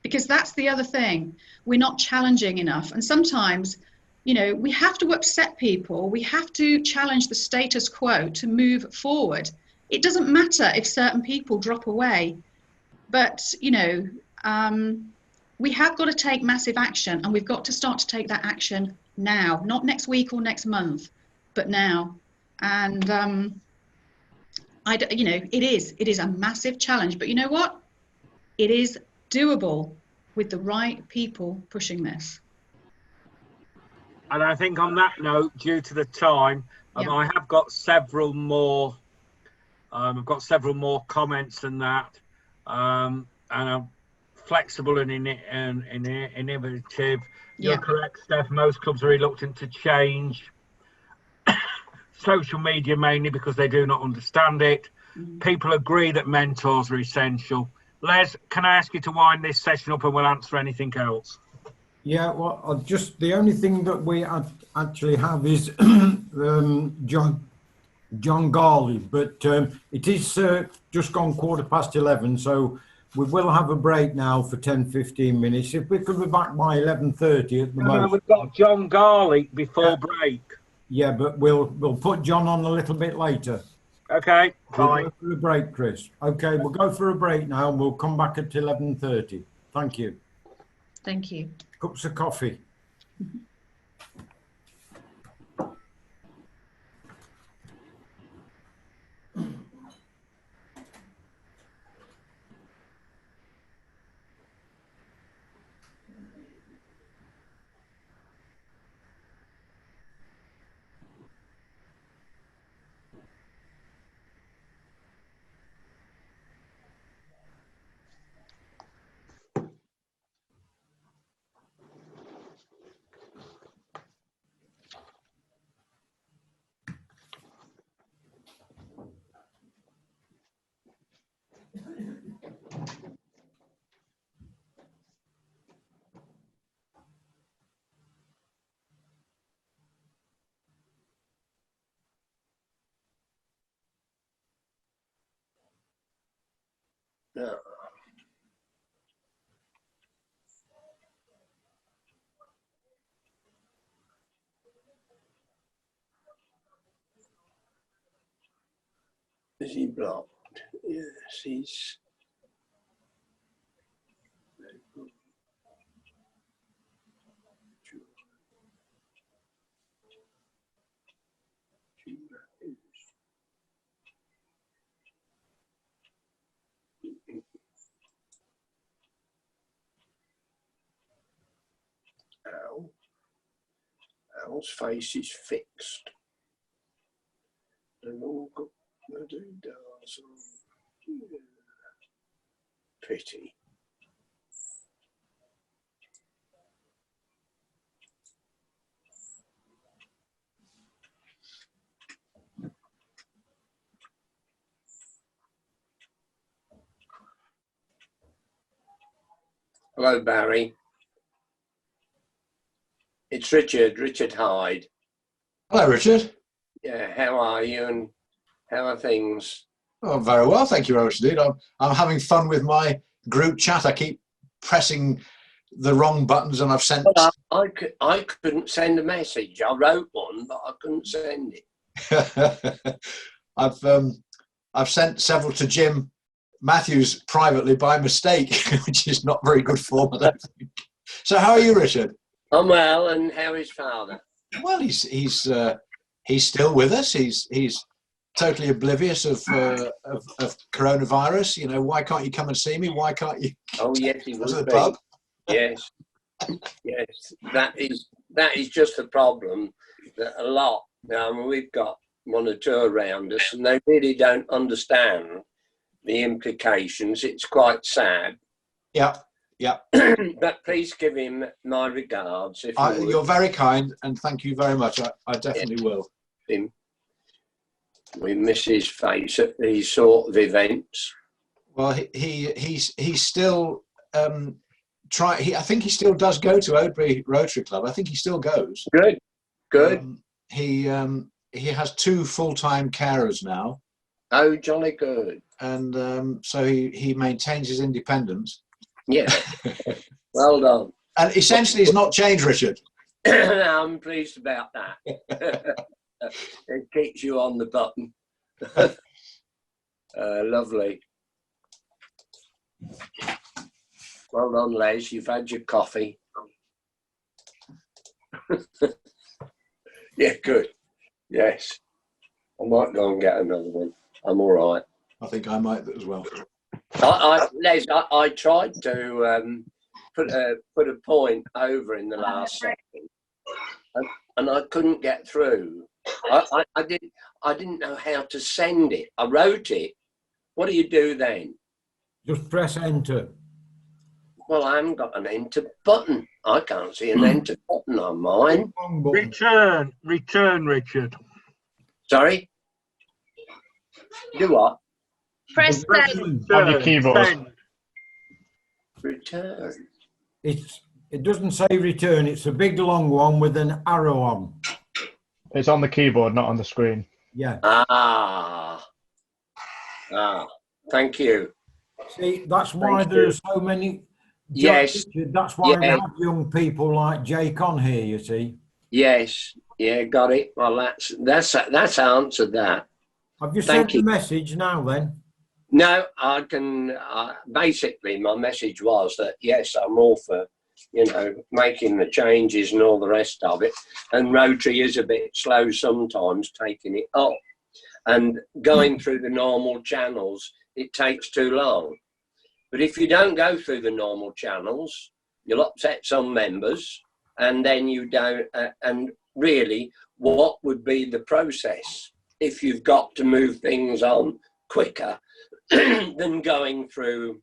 Because that's the other thing, we're not challenging enough. And sometimes, you know, we have to upset people. We have to challenge the status quo to move forward. It doesn't matter if certain people drop away, but, you know, we have got to take massive action, and we've got to start to take that action now, not next week or next month, but now. And, you know, it is a massive challenge, but you know what? It is doable with the right people pushing this. And I think on that note, due to the time, I have got several more. I've got several more comments than that, and I'm flexible and innovative. You're correct, Steph. Most clubs are reluctant to change. Social media mainly because they do not understand it. People agree that mentors are essential. Les, can I ask you to wind this session up and we'll answer anything else? Yeah, well, just the only thing that we actually have is John Garley, but it is just gone 11:15, so we will have a break now for 10-15 minutes. If we could be back by 11:30 at the most. No, we've got John Garley before break. Yeah, but we'll put John on a little bit later. Okay, fine. We'll go for a break, Chris. Okay, we'll go for a break now and we'll come back at 11:30. Thank you. Thank you. Cups of coffee. Yeah. Is he blocked? Yes, he's. Al's face is fixed. They've all got the doodles on. Pity. Hello, Barry. It's Richard Hyde. Hello, Richard. Yeah, how are you and how are things? Oh, very well, thank you very much indeed. I'm having fun with my group chat. I keep pressing the wrong buttons, and I've sent. Well, I couldn't send a message. I wrote one, but I couldn't send it. I've sent several to Jim Matthews privately by mistake, which is not very good form, I don't think. So, how are you, Richard? I'm well, and how is Father? Well, he's still with us. He's totally oblivious of coronavirus. You know, why can't you come and see me? Why can't you? Oh yes, he Go would to the be. pub. Yes, yes. That is just the problem. That a lot. I mean, we've got one or two around us, and they really don't understand the implications. It's quite sad. Yeah, yeah. But please give him my regards. If you You're very kind, and thank you very much. I definitely will. him. We miss his face at these sort of events. Well, he's still I think he still does go to Oadbury Rotary Club. I think he still goes. Good. He has 2 full-time carers now. Oh, jolly good. And so he maintains his independence. Yeah. Well done. And essentially, it's not changed, Richard. I'm pleased about that. It keeps you on the button. Lovely. Well done, Les. You've had your coffee. Yeah, good. Yes. I might go and get another one. I'm all right. I think I might as well. Les, I tried to put a point over in the last second, and I couldn't get through. I didn't know how to send it. I wrote it. What do you do then? Just press enter. Well, I haven't got an enter button. I can't see an enter button on mine. Wrong button. Return, Richard. Sorry? Do what? Press send. On your keyboard. Send. Return. It doesn't say return. It's a big long one with an arrow on. It's on the keyboard, not on the screen. Yeah. Thank you. See, that's why Thank there's so many. Yes. That's why we Yeah. have young people like Jake on here, you see. Yes. Yeah, got it. Well, that's answered that. Have you Thank sent you. the message now then? No, I can. Basically, my message was that yes, I'm all for, making the changes and all the rest of it. And Rotary is a bit slow sometimes taking it up, and going through the normal channels, it takes too long. But if you don't go through the normal channels, you'll upset some members, and then you don't. And really, what would be the process if you've got to move things on quicker than going through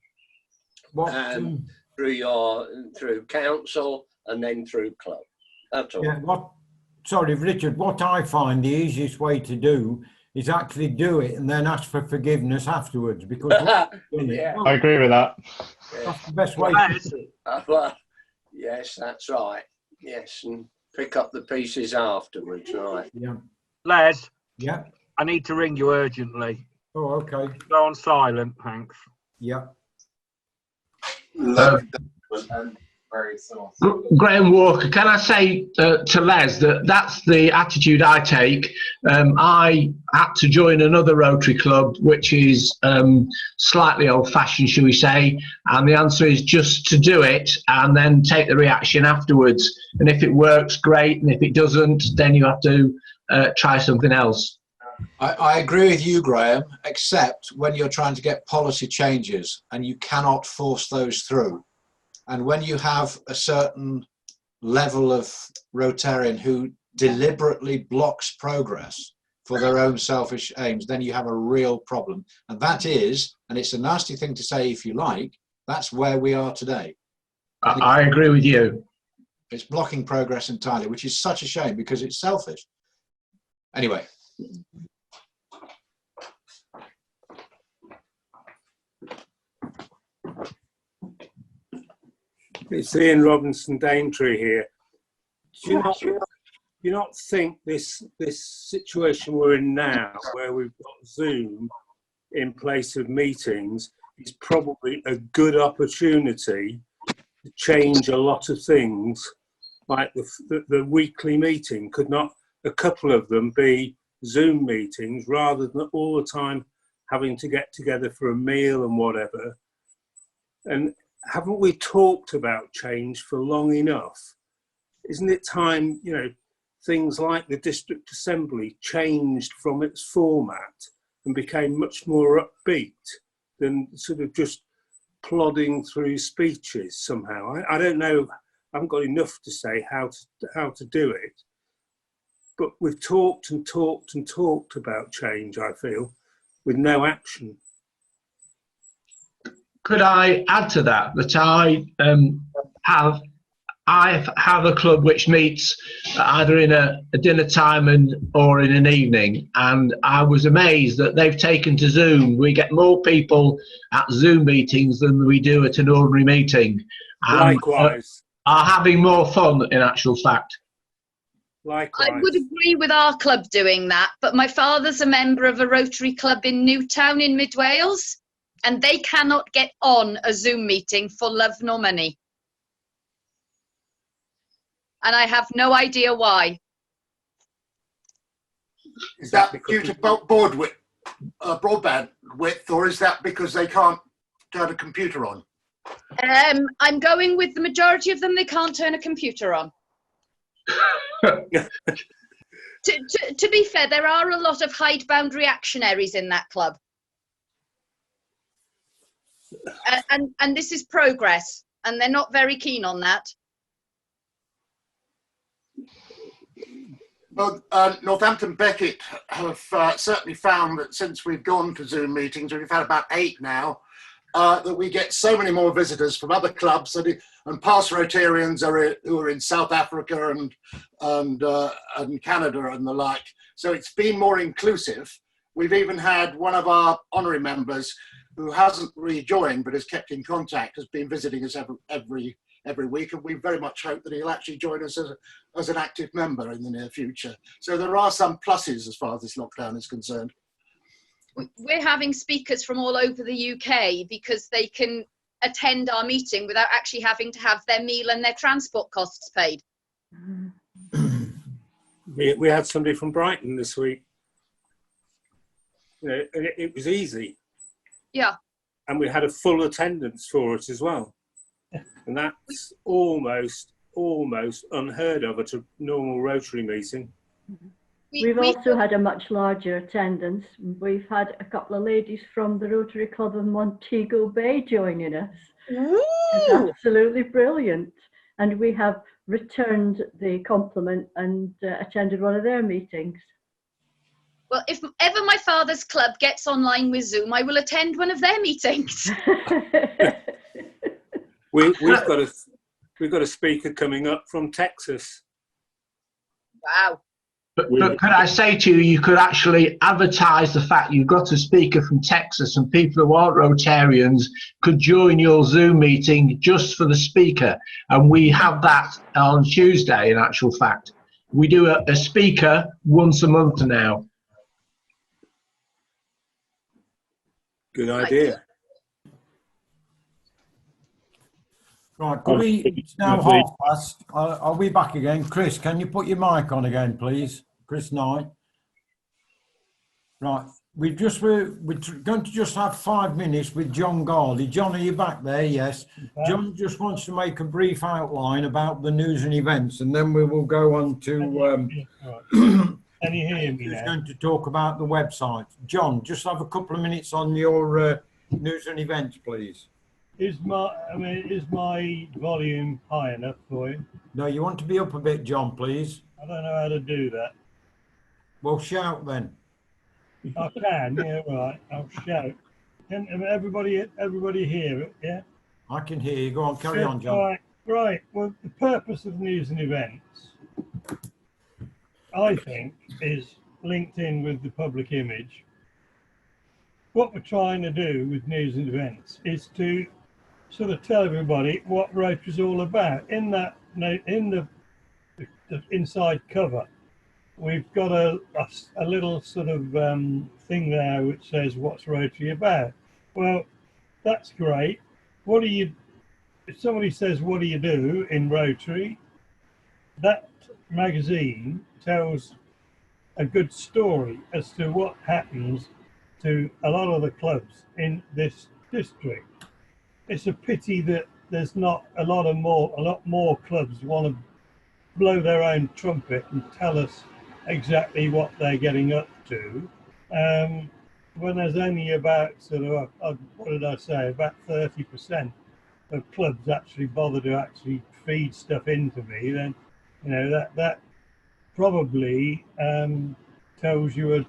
through council and then through club? That's all. Yeah. Sorry, Richard. What I find the easiest way to do is actually do it and then ask for forgiveness afterwards, because Yeah. I agree with that. that's the best way. Well, yes, that's right. Yes, and pick up the pieces afterwards, right? Yeah. Les, Yeah. I need to ring you urgently. Oh, okay. Go on silent, thanks. Yeah. Graham Walker, can I say to Les that that's the attitude I take? I had to join another Rotary club, which is slightly old-fashioned, shall we say, and the answer is just to do it and then take the reaction afterwards. And if it works, great, and if it doesn't, then you have to try something else. I agree with you, Graham, except when you're trying to get policy changes and you cannot force those through. And when you have a certain level of Rotarian who deliberately blocks progress for their own selfish aims, then you have a real problem. And that is, and it's a nasty thing to say if you like, that's where we are today. I agree with you. It's blocking progress entirely, which is such a shame because it's selfish. Anyway. It's Ian Robinson Daintree here. Do you not think this situation we're in now, where we've got Zoom in place of meetings, is probably a good opportunity to change a lot of things, like the weekly meeting? Could not a couple of them be Zoom meetings rather than all the time having to get together for a meal and whatever? And haven't we talked about change for long enough? Isn't it time, you know, things like the district assembly changed from its format and became much more upbeat than sort of just plodding through speeches somehow? I don't know, I haven't got enough to say how to do it, but we've talked and talked and talked about change, I feel, with no action. Could I add to that I have a club which meets either in a dinner time or in an evening, and I was amazed that they've taken to Zoom. We get more people at Zoom meetings than we do at an ordinary meeting. And, Likewise. Are having more fun, in actual fact. Likewise. I would agree with our club doing that, but my father's a member of a Rotary club in Newtown in Mid Wales, and they cannot get on a Zoom meeting for love nor money. And I have no idea why. Is that due to broadband width, or is that because they can't turn a computer on? I'm going with the majority of them. They can't turn a computer on. To be fair, there are a lot of hidebound reactionaries in that club. And this is progress, and they're not very keen on that. Well, Northampton Beckett have certainly found that since we've gone to Zoom meetings, we've had about 8 now, that we get so many more visitors from other clubs, and past Rotarians who are in South Africa and Canada and the like. So it's been more inclusive. We've even had one of our honorary members who hasn't rejoined but has kept in contact, has been visiting us every week, and we very much hope that he'll actually join us as an active member in the near future. So there are some pluses as far as this lockdown is concerned. We're having speakers from all over the UK because they can attend our meeting without actually having to have their meal and their transport costs paid. We had somebody from Brighton this week. You know, and it was easy. Yeah. And we had a full attendance for it as well. And that's almost unheard of at a normal Rotary meeting. We've also had a much larger attendance. We've had a couple of ladies from the Rotary Club of Montego Bay joining us. It's absolutely brilliant. And we have returned the compliment and attended one of their meetings. Well, if ever my father's club gets online with Zoom, I will attend one of their meetings. We've got a speaker coming up from Texas. Wow. But could I say to you, you could actually advertise the fact you've got a speaker from Texas, and people who aren't Rotarians could join your Zoom meeting just for the speaker. And we have that on Tuesday, in actual fact. We do a speaker once a month now. Good idea. Right, it's now past. Are we back again? Chris, can you put your mic on again, please? Chris Knight. Right, we're going to just have 5 minutes with John Garley. John, are you back there? Yes. John just wants to make a brief outline about the news and events, and then we will go on to... Can you hear me now? He's going to talk about the website. John, just have a couple of minutes on your news and events, please. Is my volume high enough for you? No, you want to be up a bit, John, please. I don't know how to do that. Well, shout then. I can, yeah, right. I'll shout. Can everybody hear it? Yeah. I can hear you. Go on, carry on, John. All right, right. Well, the purpose of news and events, I think, is linked in with the public image. What we're trying to do with news and events is to sort of tell everybody what Rotary is all about. In that, in the inside cover, we've got a little sort of thing there which says what's Rotary about. Well, that's great. What do you? If somebody says, what do you do in Rotary? That magazine tells a good story as to what happens to a lot of the clubs in this district. It's a pity that there's not a lot more clubs want to blow their own trumpet and tell us exactly what they're getting up to. When there's only about sort of, what did I say, about 30% of clubs actually bother to actually feed stuff into me, then you know that probably tells you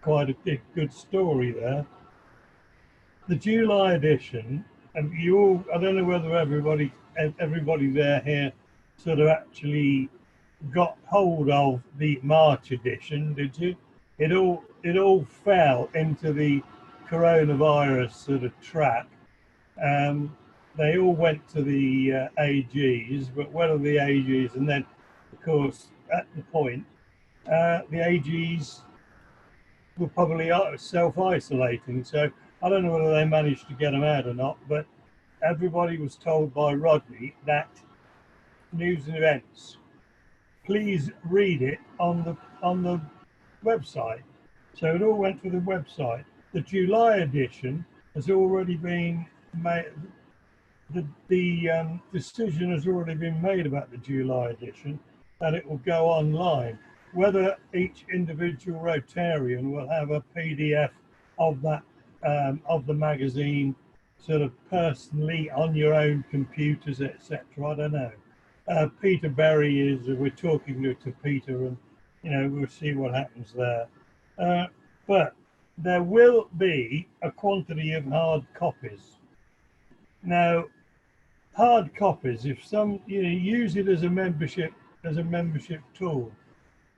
quite a good story there. The July edition, and you all, I don't know whether everybody there here sort of actually got hold of the March edition, did you? It all fell into the coronavirus sort of trap. They all went to the AGs, but one of the AGs, and then of course at the point the AGs were probably self-isolating, so I don't know whether they managed to get them out or not, but everybody was told by Rodney that news and events, please read it on the website. So it all went to the website. The July edition has already been made. The decision has already been made about the July edition, that it will go online. Whether each individual Rotarian will have a PDF of that of the magazine, sort of personally on your own computers, etc. I don't know. Peter Berry is. We're talking to Peter, and you know we'll see what happens there. But there will be a quantity of hard copies. Now, hard copies, if some use it as a membership tool.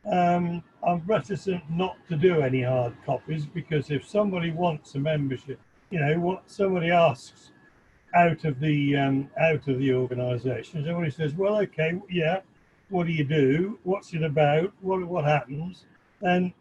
I'm reticent not to do any hard copies, because if somebody wants a membership, what somebody asks out of the organisation, somebody says, well, okay, yeah, what do you do? What's it about? What happens? Then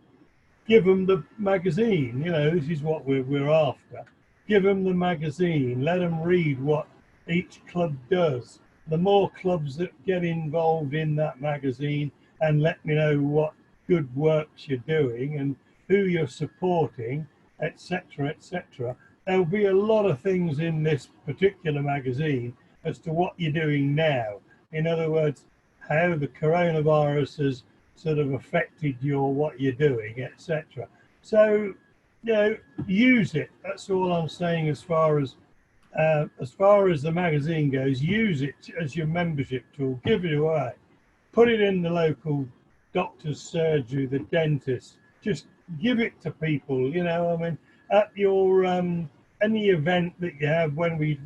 give them the magazine. This is what we're after. Give them the magazine. Let them read what each club does. The more clubs that get involved in that magazine and let me know what good works you're doing and who you're supporting, etc., etc. There'll be a lot of things in this particular magazine as to what you're doing now. In other words, how the coronavirus has sort of affected what you're doing, etc. So, use it. That's all I'm saying as far as the magazine goes. Use it as your membership tool. Give it away. Put it in the local doctor's surgery, the dentist. Just give it to people. At your any event that you have when we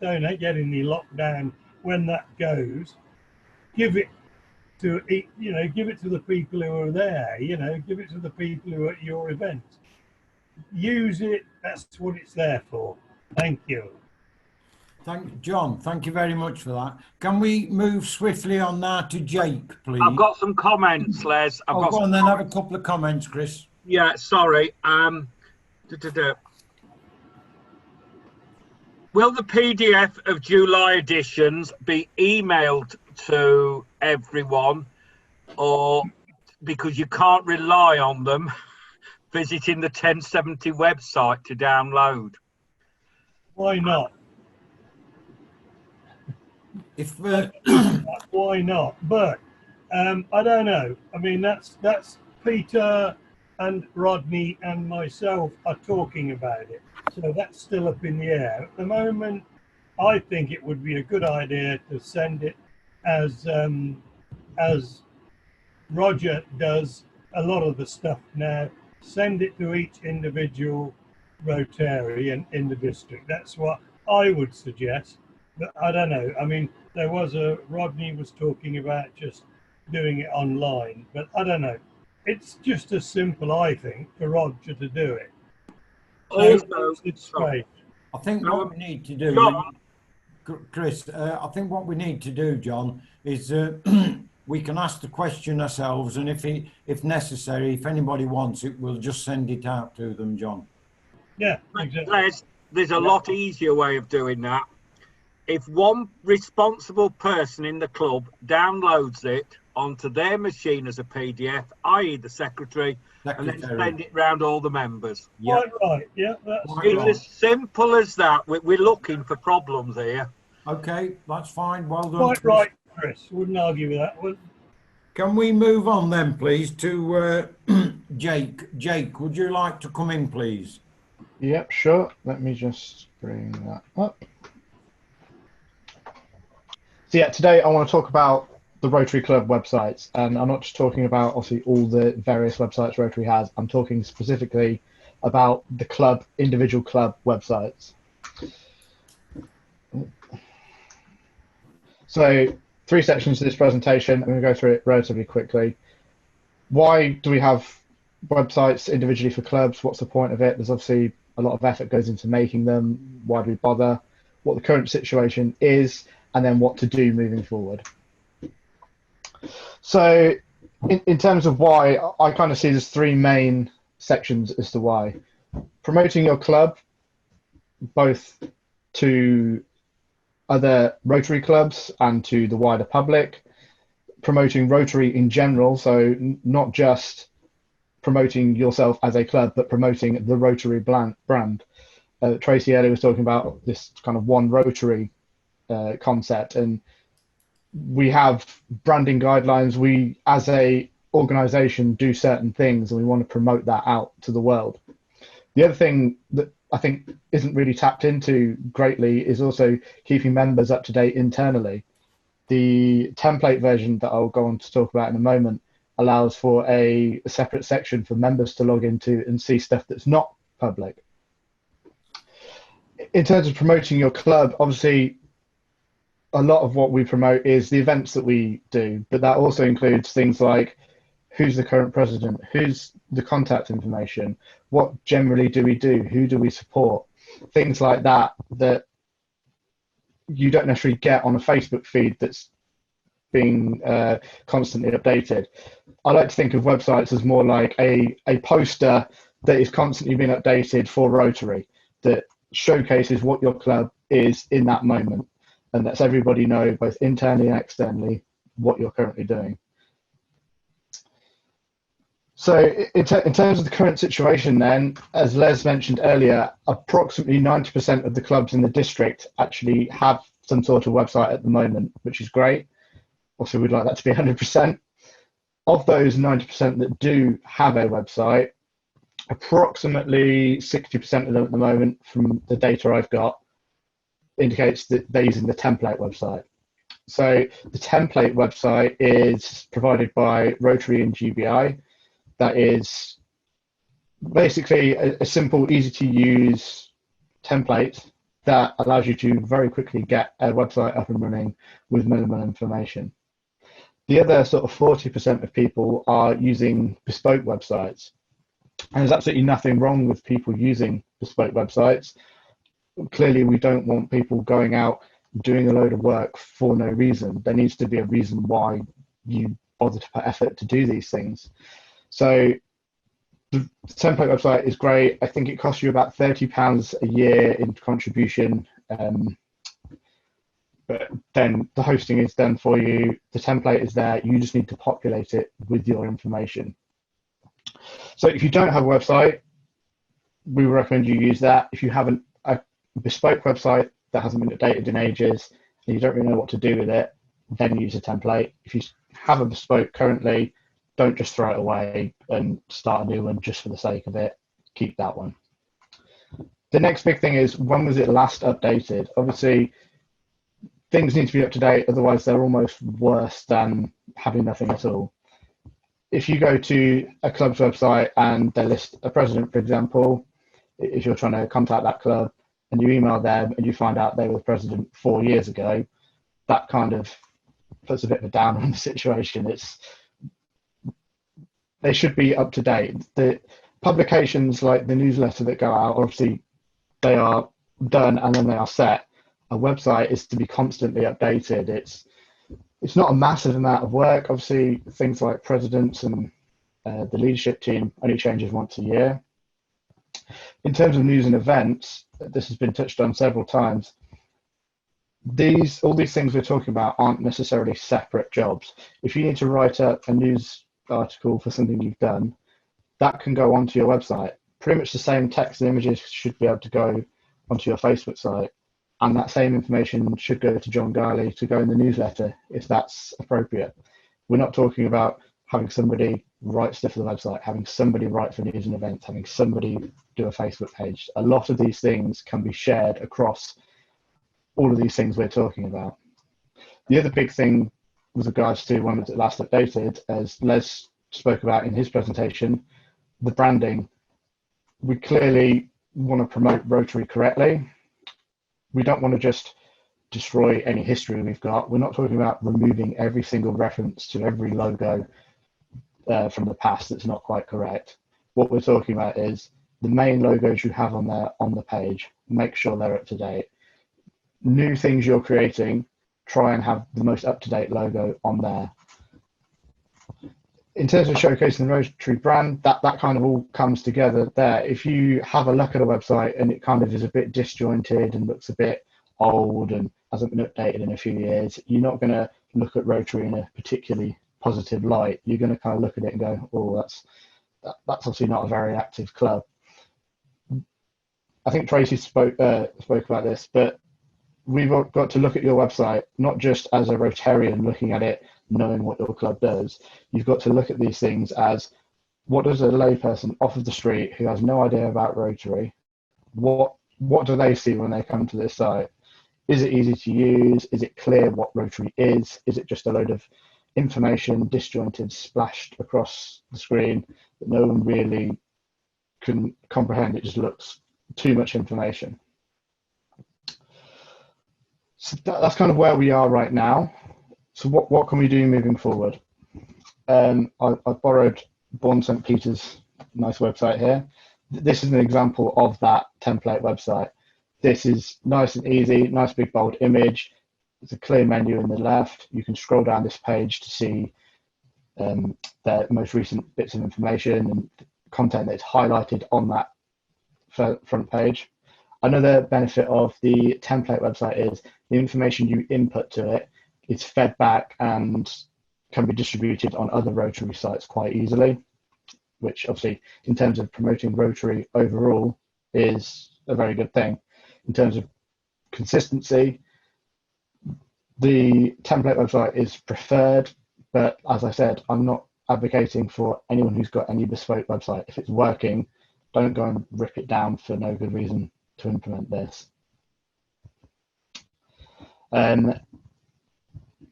don't get any lockdown, when that goes, give it to the people who are there. Give it to the people who are at your event. Use it. That's what it's there for. Thank you. John, thank you very much for that. Can we move swiftly on now to Jake, please? I've got some comments, Les. Go on then, have a couple of comments, Chris. Yeah, sorry. Will the PDF of July editions be emailed to everyone, or because you can't rely on them visiting the 1070 website to download? Why not? Why not? But I don't know. I mean, that's Peter and Rodney and myself are talking about it, so that's still up in the air at the moment. I think it would be a good idea to send it as Roger does a lot of the stuff now. Send it to each individual Rotarian in the district. That's what I would suggest. But I don't know. I mean, Rodney was talking about just doing it online, but I don't know. It's just as simple, I think, for Roger to do it. So it's great. I think what we need to do, Chris, I think what we need to do, John, is we can ask the question ourselves, and if necessary, if anybody wants it, we'll just send it out to them, John. Yeah, exactly. There's a lot easier way of doing that. If one responsible person in the club downloads it onto their machine as a PDF, i.e. the secretary, and then send it round all the members. Quite right. Yeah, it's as simple as that. We're looking for problems here. Okay, that's fine. Well done. Quite right, Chris. Wouldn't argue with that one. Can we move on then, please, to Jake? Jake, would you like to come in, please? Yep, sure. Let me just bring that up. So yeah, today I want to talk about the Rotary Club websites, and I'm not just talking about obviously all the various websites Rotary has. I'm talking specifically about the individual club websites. So 3 sections to this presentation. I'm going to go through it relatively quickly. Why do we have websites individually for clubs? What's the point of it? There's obviously a lot of effort goes into making them. Why do we bother? What the current situation is, and then what to do moving forward. So in terms of why, I kind of see there's 3 main sections as to why. Promoting your club, both to other Rotary clubs and to the wider public. Promoting Rotary in general, so not just promoting yourself as a club, but promoting the Rotary brand. Tracy earlier was talking about this kind of one Rotary concept, and we have branding guidelines. We as a organization do certain things, and we want to promote that out to the world. The other thing that I think isn't really tapped into greatly is also keeping members up to date internally. The template version that I'll go on to talk about in a moment allows for a separate section for members to log into and see stuff that's not public. In terms of promoting your club, obviously a lot of what we promote is the events that we do, but that also includes things like who's the current president, who's the contact information, what generally do we do, who do we support, things like that that you don't necessarily get on a Facebook feed that's being constantly updated. I like to think of websites as more like a poster that is constantly being updated for Rotary, that showcases what your club is in that moment, and lets everybody know, both internally and externally, what you're currently doing. So in terms of the current situation then, as Les mentioned earlier, approximately 90% of the clubs in the district actually have some sort of website at the moment, which is great. Also, we'd like that to be 100%. Of those 90% that do have a website, approximately 60% of them at the moment, from the data I've got, indicates that they're using the template website. So the template website is provided by Rotary and GBI. That is basically a simple, easy to use template that allows you to very quickly get a website up and running with minimal information. The other sort of 40% of people are using bespoke websites. And there's absolutely nothing wrong with people using bespoke websites. Clearly, we don't want people going out doing a load of work for no reason. There needs to be a reason why you bother to put effort to do these things. So the template website is great. I think it costs you about £30 a year in contribution. But then the hosting is done for you. The template is there. You just need to populate it with your information. So if you don't have a website, we recommend you use that. If you have a bespoke website that hasn't been updated in ages and you don't really know what to do with it, then use a template. If you have a bespoke currently, don't just throw it away and start a new one just for the sake of it. Keep that one. The next big thing is, when was it last updated? Obviously, things need to be up to date, otherwise they're almost worse than having nothing at all. if you go to a club's website and they list a president, for example, if you're trying to contact that club and you email them and you find out they were president 4 years ago, that kind of puts a bit of a down on the situation. They should be up to date. The publications like the newsletter that go out, obviously they are done and then they are set. A website is to be constantly updated. It's not a massive amount of work. Obviously, things like presidents and the leadership team only changes once a year. In terms of news and events, this has been touched on several times. All these things we're talking about aren't necessarily separate jobs. If you need to write up a news article for something you've done, that can go onto your website. Pretty much the same text and images should be able to go onto your Facebook site. And that same information should go to John Garley to go in the newsletter if that's appropriate. We're not talking about having somebody write stuff for the website, having somebody write for news and events, having somebody do a Facebook page. A lot of these things can be shared across all of these things we're talking about. The other big thing with regards to when was it last updated, as Les spoke about in his presentation, the branding. We clearly want to promote Rotary correctly. We don't want to just destroy any history we've got. We're not talking about removing every single reference to every logo from the past that's not quite correct. What we're talking about is the main logos you have on there on the page, make sure they're up to date. New things you're creating, try and have the most up-to-date logo on there. In terms of showcasing the Rotary brand, that kind of all comes together there. If you have a look at a website and it kind of is a bit disjointed and looks a bit old and hasn't been updated in a few years, you're not going to look at Rotary in a particularly positive light. You're going to kind of look at it and go, oh, that's obviously not a very active club. I think Tracy spoke about this, but we've got to look at your website, not just as a Rotarian looking at it, knowing what your club does. You've got to look at these things as, what does a layperson off of the street who has no idea about Rotary, what do they see when they come to this site? Is it easy to use? Is it clear what Rotary is? Is it just a load of information disjointed, splashed across the screen that no one really can comprehend? It just looks too much information. So that's kind of where we are right now. So what can we do moving forward? I borrowed Born St. Peter's nice website here. This is an example of that template website. This is nice and easy, nice big bold image. There's a clear menu in the left. You can scroll down this page to see the most recent bits of information and content that's highlighted on that front page. Another benefit of the template website is the information you input to it is fed back and can be distributed on other Rotary sites quite easily, which obviously in terms of promoting Rotary overall is a very good thing. In terms of consistency, the template website is preferred, but as I said, I'm not advocating for anyone who's got any bespoke website. If it's working, don't go and rip it down for no good reason to implement this.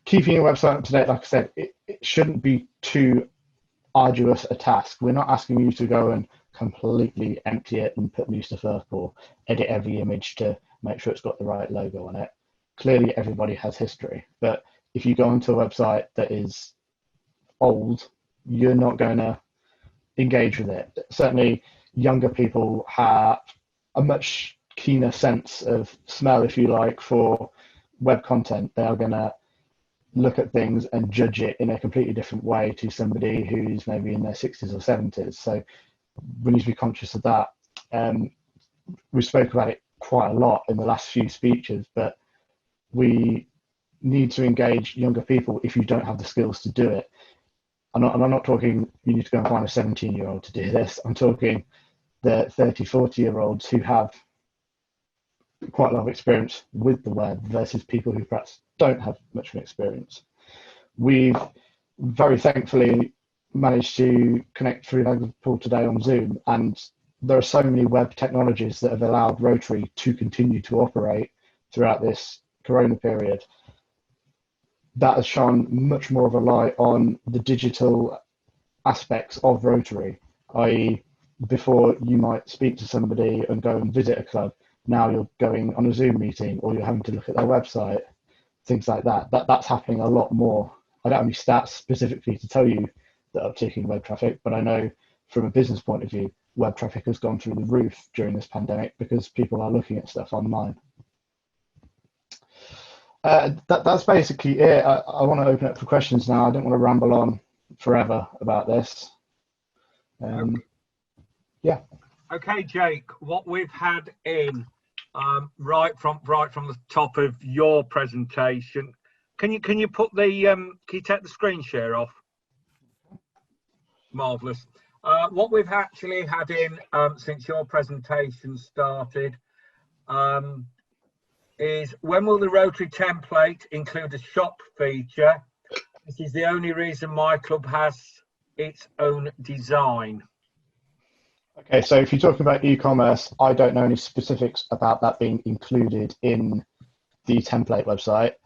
Keeping your website up to date, like I said, it shouldn't be too arduous a task. We're not asking you to go and completely empty it and put new stuff up or edit every image to make sure it's got the right logo on it. Clearly everybody has history, but if you go onto a website that is old, you're not going to engage with it. Certainly younger people have a much keener sense of smell, if you like, for web content. They are going to look at things and judge it in a completely different way to somebody who's maybe in their 60s or 70s. So we need to be conscious of that. We spoke about it quite a lot in the last few speeches, but we need to engage younger people if you don't have the skills to do it. I'm not talking you need to go and find a 17-year-old to do this. I'm talking the 30, 40-year-olds who have quite a lot of experience with the web versus people who perhaps don't have much of an experience. We've very thankfully managed to connect through Liverpool today on Zoom, and there are so many web technologies that have allowed Rotary to continue to operate throughout this Corona period. That has shone much more of a light on the digital aspects of Rotary, i.e. before you might speak to somebody and go and visit a club, now you're going on a Zoom meeting or you're having to look at their website, things like that. That's happening a lot more. I don't have any stats specifically to tell you that uptick in web traffic, but I know from a business point of view, web traffic has gone through the roof during this pandemic because people are looking at stuff online. That's basically it. I want to open up for questions now. I don't want to ramble on forever about this. Yeah. Okay, Jake. What we've had in right from the top of your presentation. Can you put the can you take the screen share off? Marvelous. What we've actually had in since your presentation started. Is when will the Rotary template include a shop feature? This is the only reason my club has its own design. Okay, so if you're talking about e-commerce, I don't know any specifics about that being included in the template website.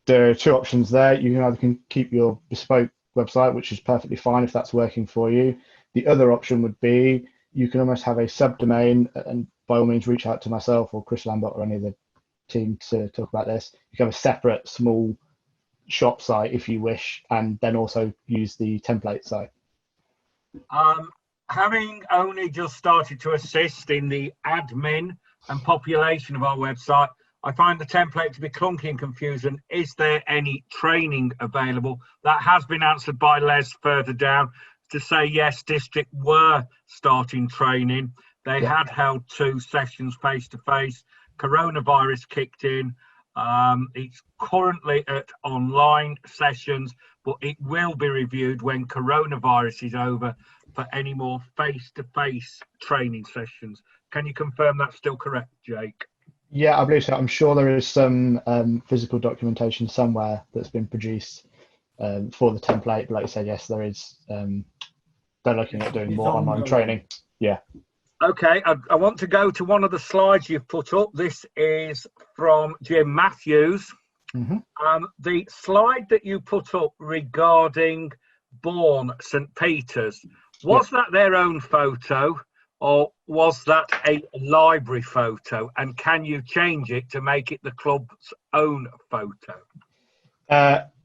There are two options there. You can either keep your bespoke website, which is perfectly fine if that's working for you. The other option would be you can almost have a subdomain, and by all means reach out to myself or Chris Lambert or any of the team to talk about this. You can have a separate small shop site if you wish, and then also use the template site. Having only just started to assist in the admin and population of our website, I find the template to be clunky and confusing. Is there any training available? That has been answered by Les further down to say yes, district were starting training. They had held 2 sessions face to face. Coronavirus kicked in. It's currently at online sessions, but it will be reviewed when coronavirus is over for any more face-to-face training sessions. Can you confirm that's still correct, Jake? Yeah, I believe so. I'm sure there is some physical documentation somewhere that's been produced for the template, but like I said, yes, there is. They're looking at doing more online training. Yeah. Okay, I want to go to one of the slides you've put up. This is from Jim Matthews. The slide that you put up regarding Bourne St Peter's, was that their own photo or was that a library photo? And can you change it to make it the club's own photo?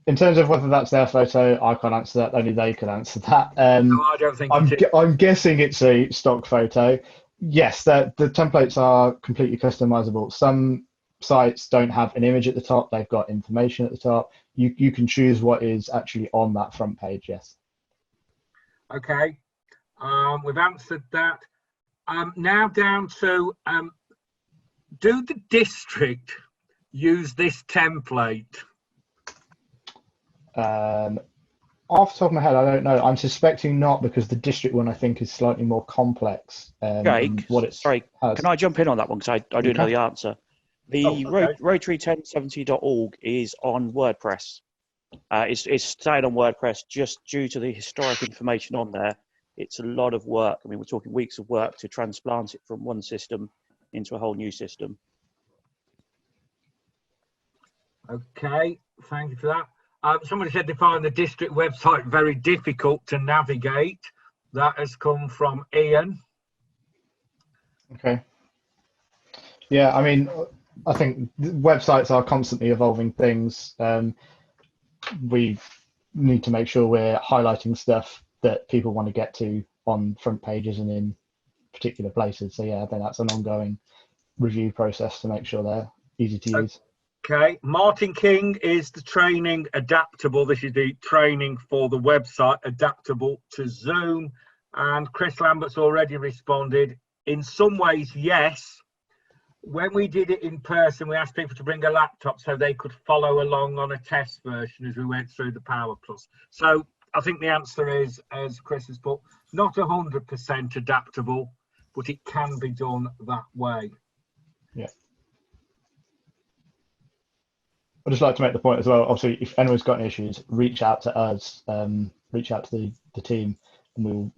In terms of whether that's their photo, I can't answer that. Only they can answer that. No, I don't think I'm guessing it's a stock photo. Yes, the templates are completely customizable. Some sites don't have an image at the top. They've got information at the top. You can choose what is actually on that front page, yes. Okay, we've answered that. Now down to, do the district use this template? Off the top of my head, I don't know. I'm suspecting not, because the district one I think is slightly more complex. Jake, sorry, can I jump in on that one, because I do know the answer. The Rotary1070.org is on WordPress. It's staying on WordPress just due to the historic information on there. It's a lot of work. I mean, we're talking weeks of work to transplant it from one system into a whole new system. Okay, thank you for that. Somebody said they find the district website very difficult to navigate. That has come from Ian. Okay. Yeah, I mean, I think websites are constantly evolving things. We need to make sure we're highlighting stuff that people want to get to on front pages and in particular places. So yeah, I think that's an ongoing review process to make sure they're easy to use. Okay, Martin King, is the training adaptable? This is the training for the website, adaptable to Zoom. And Chris Lambert's already responded. In some ways, yes. When we did it in person, we asked people to bring a laptop so they could follow along on a test version as we went through the Power Plus. So I think the answer is, as Chris has put, not 100% adaptable, but it can be done that way. Yeah. I'd just like to make the point as well, obviously, if anyone's got any issues, reach out to us, reach out to the team, and we'll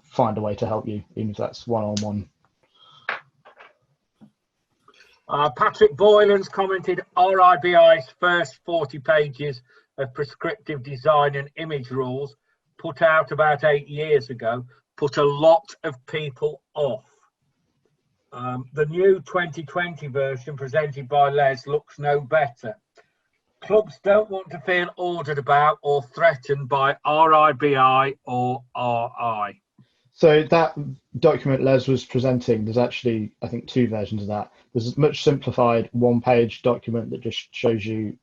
find a way to help you, even if that's one-on-one. Patrick Boylan's commented, RIBI's first 40 pages of prescriptive design and image rules put out about 8 years ago put a lot of people off. The new 2020 version presented by Les looks no better. Clubs don't want to feel ordered about or threatened by RIBI or RI. So that document Les was presenting, there's actually, I think, 2 versions of that. There's a much simplified 1-page document that just shows you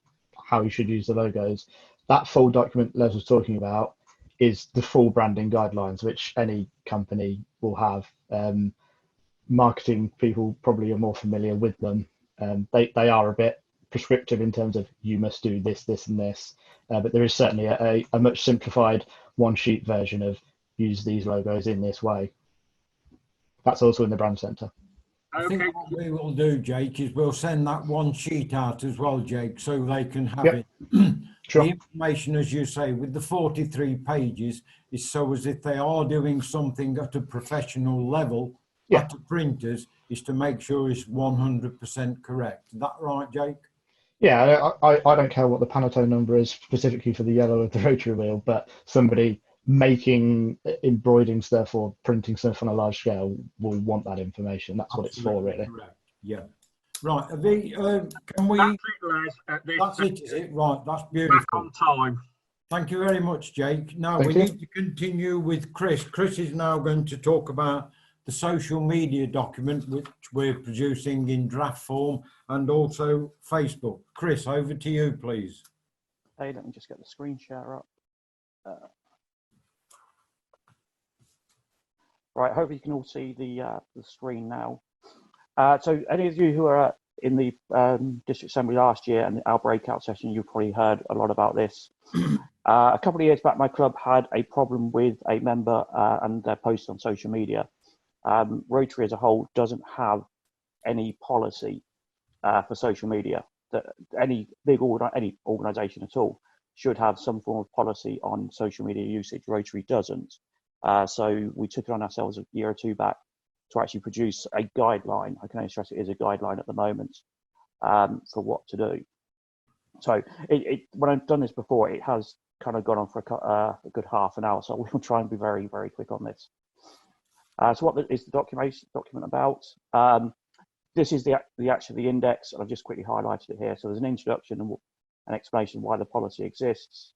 how you should use the logos. That full document Les was talking about is the full branding guidelines, which any company will have. Marketing people probably are more familiar with them. They are a bit prescriptive in terms of you must do this, this, and this. But there is certainly a much simplified 1-sheet version of use these logos in this way. That's also in the brand center. I think what we will do, Jake, is we'll send that 1 sheet out as well, Jake, so they can have it. Sure. The information, as you say, with the 43 pages is so as if they are doing something at a professional level at the printers, is to make sure it's 100% correct. Is that right, Jake? Yeah, I don't care what the Pantone number is specifically for the yellow of the rotary wheel, but somebody making embroidering stuff or printing stuff on a large scale will want that information. That's what it's for, really. Correct. Yeah. Right. Can we? That's it, Les. That's it, is it? Right. That's beautiful. Back on time. Thank you very much, Jake. Now Thank we you. need to continue with Chris. Chris is now going to talk about the social media document which we're producing in draft form and also Facebook. Chris, over to you, please. Hey, let me just get the screen share up. Right, hopefully you can all see the screen now. So any of you who are in the district assembly last year and our breakout session, you've probably heard a lot about this. A couple of years back, my club had a problem with a member and their posts on social media. Rotary as a whole doesn't have any policy for social media. That any organisation at all should have some form of policy on social media usage. Rotary doesn't. So we took it on ourselves a year or 2 back to actually produce a guideline. I can only stress it is a guideline at the moment for what to do. So when I've done this before, it has kind of gone on for a good half an hour. So we'll try and be very, very quick on this. So what is the document about? This is the index, and I've just quickly highlighted it here. So there's an introduction and an explanation why the policy exists.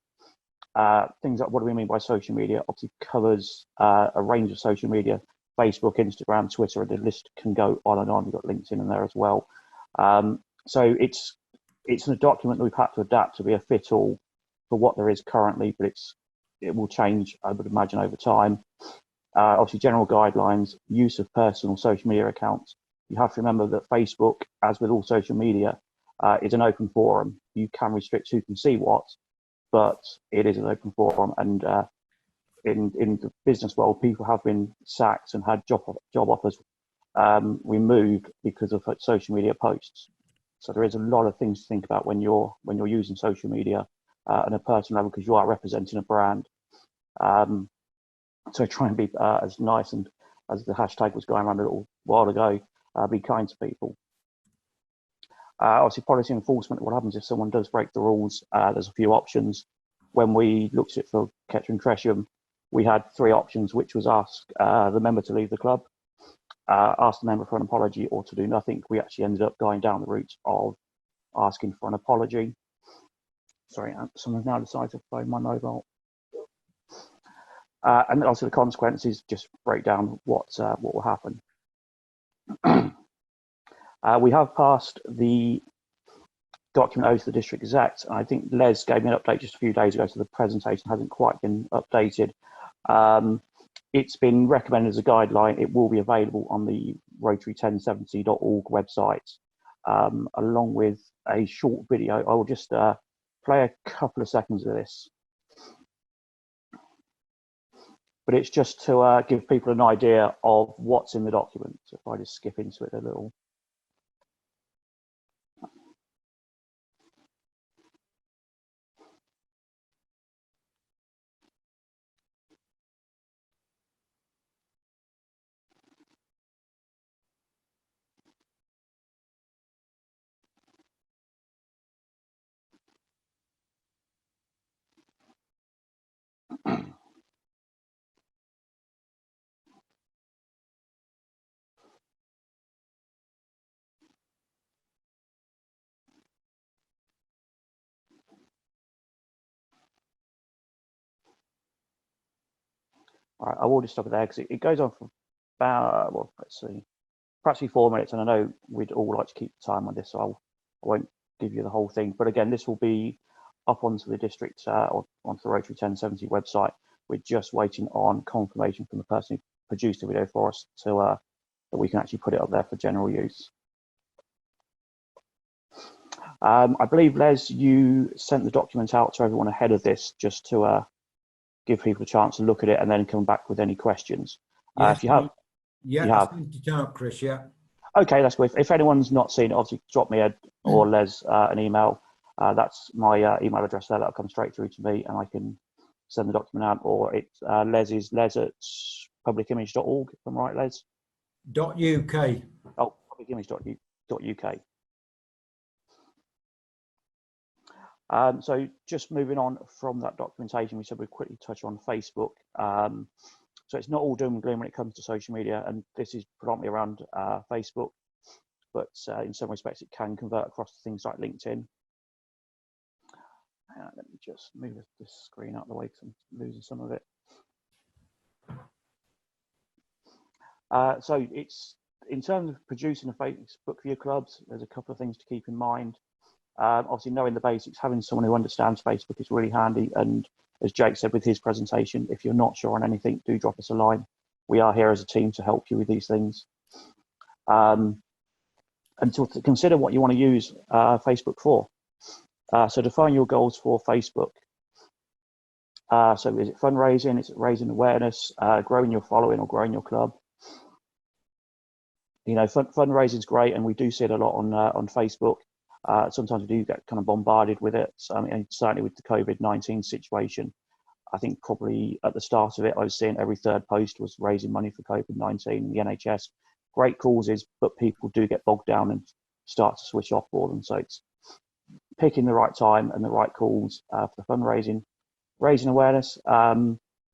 Things like what do we mean by social media? Obviously covers a range of social media: Facebook, Instagram, Twitter, and the list can go on and on. You've got LinkedIn in there as well. So it's a document that we've had to adapt to be a fit-all for what there is currently, but it will change, I would imagine, over time. Obviously, general guidelines, use of personal social media accounts. You have to remember that Facebook, as with all social media, is an open forum. You can restrict who can see what, but it is an open forum. And in the business world, people have been sacked and had job offers removed because of social media posts. So there is a lot of things to think about when you're using social media on a personal level, because you are representing a brand. So try and be as nice, and as the hashtag was going around a little while ago, be kind to people. Obviously, policy enforcement. What happens if someone does break the rules? There's a few options. When we looked at it for Kettering Tresham, we had 3 options, which was ask the member to leave the club, ask the member for an apology, or to do nothing. We actually ended up going down the route of asking for an apology. Sorry, someone's now decided to phone my mobile. And also the consequences, just break down what will happen. We have passed the document over to the district exec, and I think Les gave me an update just a few days ago, so the presentation hasn't quite been updated. It's been recommended as a guideline. It will be available on the Rotary1070.org website, along with a short video. I will just play a couple of seconds of this. But it's just to give people an idea of what's in the document. So if I just skip into it a little. All right, I will just stop it there because it goes on for about, well, let's see, perhaps 4 minutes, and I know we'd all like to keep the time on this, so I won't give you the whole thing. But again, this will be up onto the district or onto the Rotary 1070 website. We're just waiting on confirmation from the person who produced the video for us to that we can actually put it up there for general use. I believe, Les, you sent the document out to everyone ahead of this just to give people a chance to look at it and then come back with any questions. Yes, if you have, I sent it out, Chris, yeah. Okay, that's good. If anyone's not seen it, obviously drop me or Les an email. That's my email address there. That'll come straight through to me and I can send the document out. Or it's Les is les at publicimage.org, if I'm right, Les? .uk. Oh, publicimage.uk. So just moving on from that documentation, we said we'd quickly touch on Facebook. So it's not all doom and gloom when it comes to social media, and this is predominantly around Facebook, but in some respects it can convert across to things like LinkedIn. Let me just move this screen out of the way because I'm losing some of it. So it's, in terms of producing a Facebook for your clubs, there's a couple of things to keep in mind. Obviously, knowing the basics, having someone who understands Facebook is really handy. And as Jake said with his presentation, if you're not sure on anything, do drop us a line. We are here as a team to help you with these things. And to consider what you want to use Facebook for. So define your goals for Facebook. So is it fundraising? Is it raising awareness, growing your following or growing your club? You know, fundraising is great, and we do see it a lot on Facebook. Sometimes we do get kind of bombarded with it. So, I mean, certainly with the COVID-19 situation, I think probably at the start of it, I was seeing every third post was raising money for COVID-19, the NHS. Great causes, but people do get bogged down and start to switch off for them. So it's picking the right time and the right calls for fundraising, raising awareness,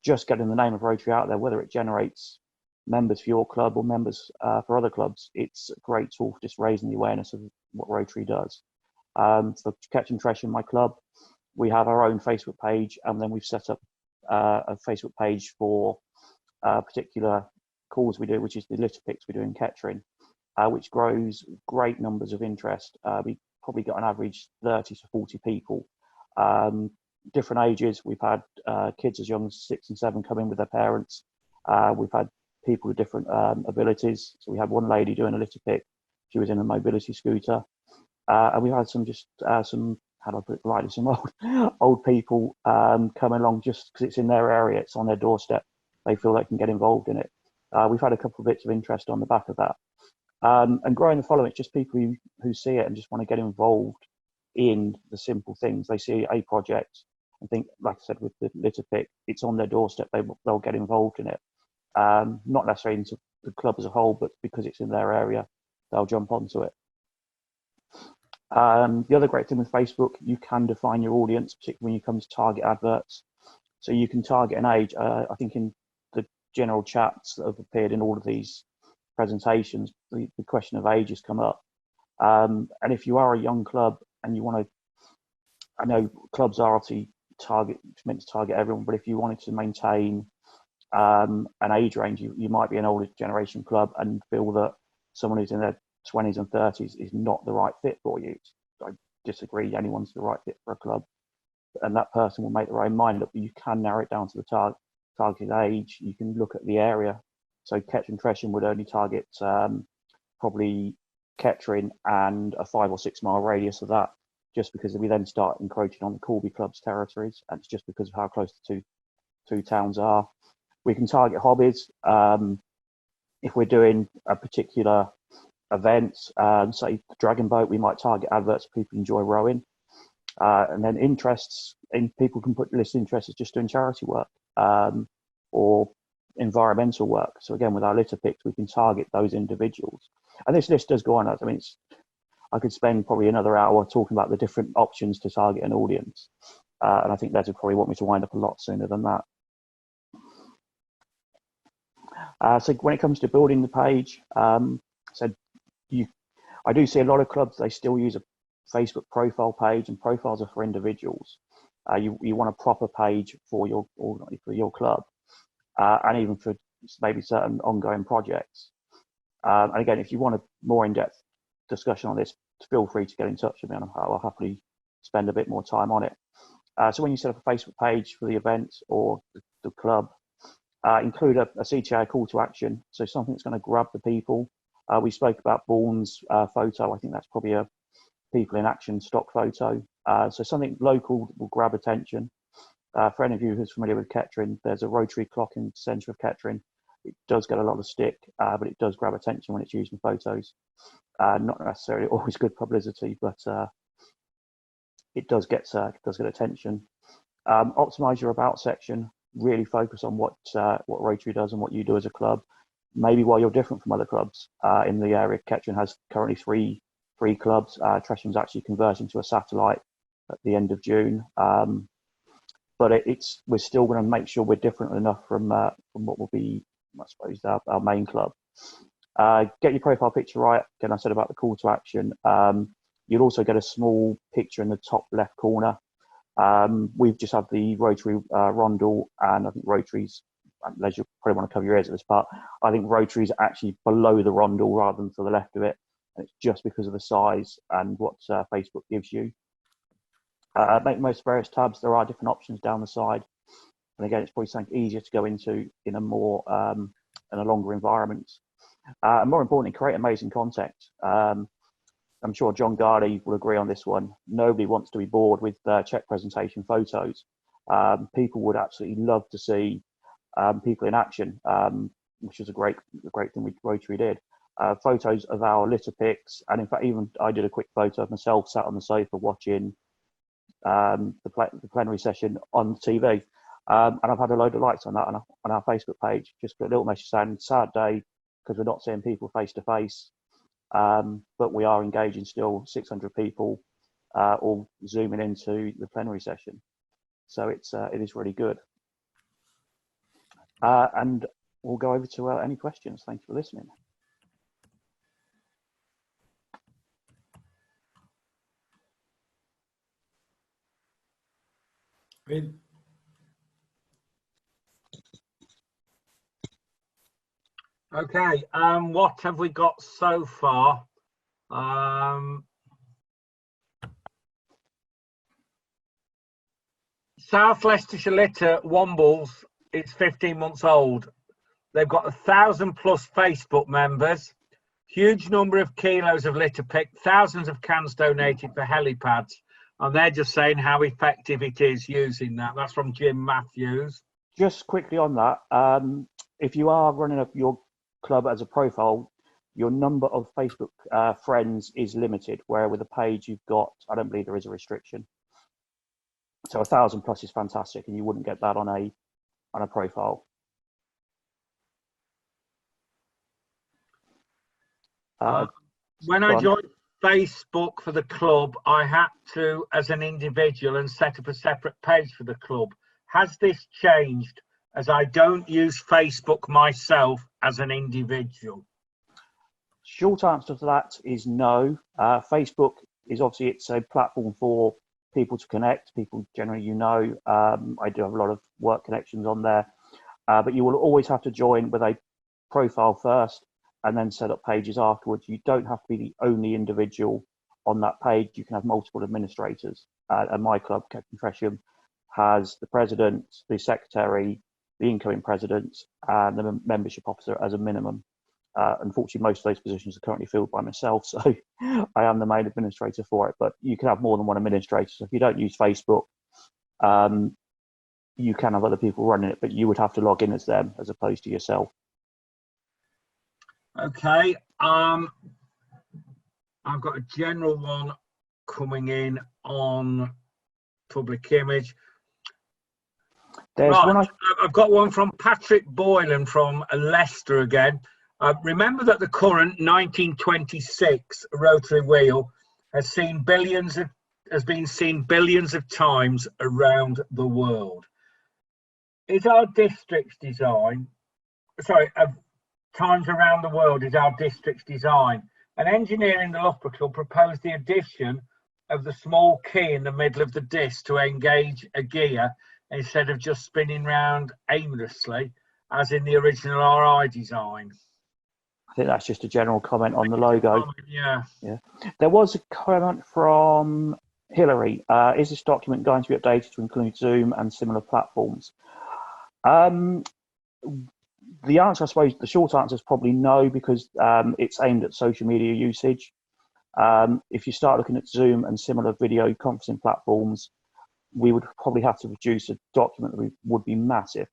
just getting the name of Rotary out there, whether it generates members for your club or members for other clubs. It's a great tool for just raising the awareness of what Rotary does. For Catch and Trash in my club, we have our own Facebook page, and then we've set up a Facebook page for particular calls we do, which is the litter picks we do in Kettering, which grows great numbers of interest. We probably got an average 30 to 40 people, different ages. We've had kids as young as 6 and 7 come in with their parents. We've had people with different abilities. So we had one lady doing a litter pick. She was in a mobility scooter. And we had some how do I put it rightly, some old people come along just because it's in their area, it's on their doorstep. They feel they can get involved in it. We've had a couple of bits of interest on the back of that. And growing the following, it's just people who see it and just want to get involved in the simple things. They see a project and think, like I said, with the litter pick, it's on their doorstep, they'll get involved in it. Not necessarily into the club as a whole, but because it's in their area, they'll jump onto it. The other great thing with Facebook, you can define your audience, particularly when you come to target adverts. So you can target an age. I think in the general chats that have appeared in all of these presentations, the question of age has come up. And if you are a young club and you want to, I know clubs are obviously meant to target everyone, but if you wanted to maintain an age range, you might be an older generation club and feel that someone who's in their 20s and 30s is not the right fit for you. I disagree. Anyone's the right fit for a club, and that person will make their own mind up. But you can narrow it down to the targeted age. You can look at the area. So Catch and Tresham would only target probably Kettering and a 5 or 6 mile radius of that, just because we then start encroaching on the Corby club's territories, and it's just because of how close the two towns are. We can target hobbies. If we're doing a particular event, say the Dragon Boat, we might target adverts people enjoy rowing. And then interests, and people can list interests as just doing charity work or environmental work. So again, with our litter picks, we can target those individuals. And this list does go on. I mean, I could spend probably another hour talking about the different options to target an audience. And I think Les would probably want me to wind up a lot sooner than that. So when it comes to building the page, I do see a lot of clubs, they still use a Facebook profile page, and profiles are for individuals. You want a proper page for your club. and even for maybe certain ongoing projects. And again, if you want a more in-depth discussion on this, feel free to get in touch with me and I'll happily spend a bit more time on it. So when you set up a Facebook page for the event or the club, include a CTA call to action. So something that's going to grab the people. We spoke about Bourne's photo. I think that's probably a people in action stock photo. So something local will grab attention. For any of you who's familiar with Kettering, there's a Rotary clock in the centre of Kettering. It does get a lot of stick, but it does grab attention when it's used in photos. Not necessarily always good publicity, but it does get attention. Optimize your about section. Really focus on what Rotary does and what you do as a club. Maybe why you're different from other clubs in the area. Kettering has currently three clubs. Tresham's actually converting to a satellite at the end of June. But we're still going to make sure we're different enough from what will be, I suppose, our main club. Get your profile picture right. Again, I said about the call to action. You'll also get a small picture in the top left corner. We've just had the Rotary Rondel, and I think Rotary's, Les, you probably want to cover your ears at this part. I think Rotary's actually below the Rondel rather than to the left of it. And it's just because of the size and what Facebook gives you. Make the most of various tabs. There are different options down the side. And again, it's probably something easier to go into in a more, in a longer environment. And more importantly, create amazing content. I'm sure John Gardy will agree on this one. Nobody wants to be bored with check presentation photos. People would absolutely love to see people in action, which is a great thing Rotary did. Photos of our litter picks, and in fact, even I did a quick photo of myself sat on the sofa watching the plenary session on TV, and I've had a load of likes on that on our Facebook page. Just put a little message saying sad day because we're not seeing people face to face, but we are engaging still 600 people all zooming into the plenary session. So it is really good. And we'll go over to any questions. Thank you for listening. Okay, what have we got so far? South Leicestershire Litter Wombles, it's 15 months old. They've got 1,000+ Facebook members, huge number of kilos of litter picked, thousands of cans donated for helipads, and they're just saying how effective it is using that. That's from Jim Matthews. Just quickly on that, if you are running up your club as a profile, your number of Facebook friends is limited, where with a page you've got, I don't believe there is a restriction. So 1,000+ is fantastic, and you wouldn't get that on a profile. When I joined Facebook for the club, I had to, as an individual, and set up a separate page for the club. Has this changed, as I don't use Facebook myself as an individual? Short answer to that is no. Facebook is obviously, it's a platform for people to connect, people generally I do have a lot of work connections on there, but you will always have to join with a profile first and then set up pages afterwards. You don't have to be the only individual on that page. You can have multiple administrators. And my club, Kettering Tresham, has the president, the secretary, the incoming president, and the membership officer as a minimum. Unfortunately, most of those positions are currently filled by myself, so I am the main administrator for it. But you can have more than one administrator. So if you don't use Facebook, you can have other people running it, but you would have to log in as them as opposed to yourself. Okay. I've got a general one coming in on public image. Right. I've got one from Patrick Boylan from Leicester again. Remember that the current 1926 rotary wheel has been seen billions of times around the world. Is our district's design, times around the world is our district's design. An engineer in the Loughborough Club proposed the addition of the small key in the middle of the disc to engage a gear instead of just spinning round aimlessly. as in the original RI design. I think that's just a general comment on the logo. Yeah. Yeah. There was a comment from Hillary. Is this document going to be updated to include Zoom and similar platforms? The answer, I suppose, the short answer is probably no, because it's aimed at social media usage. If you start looking at Zoom and similar video conferencing platforms, we would probably have to produce a document that would be massive.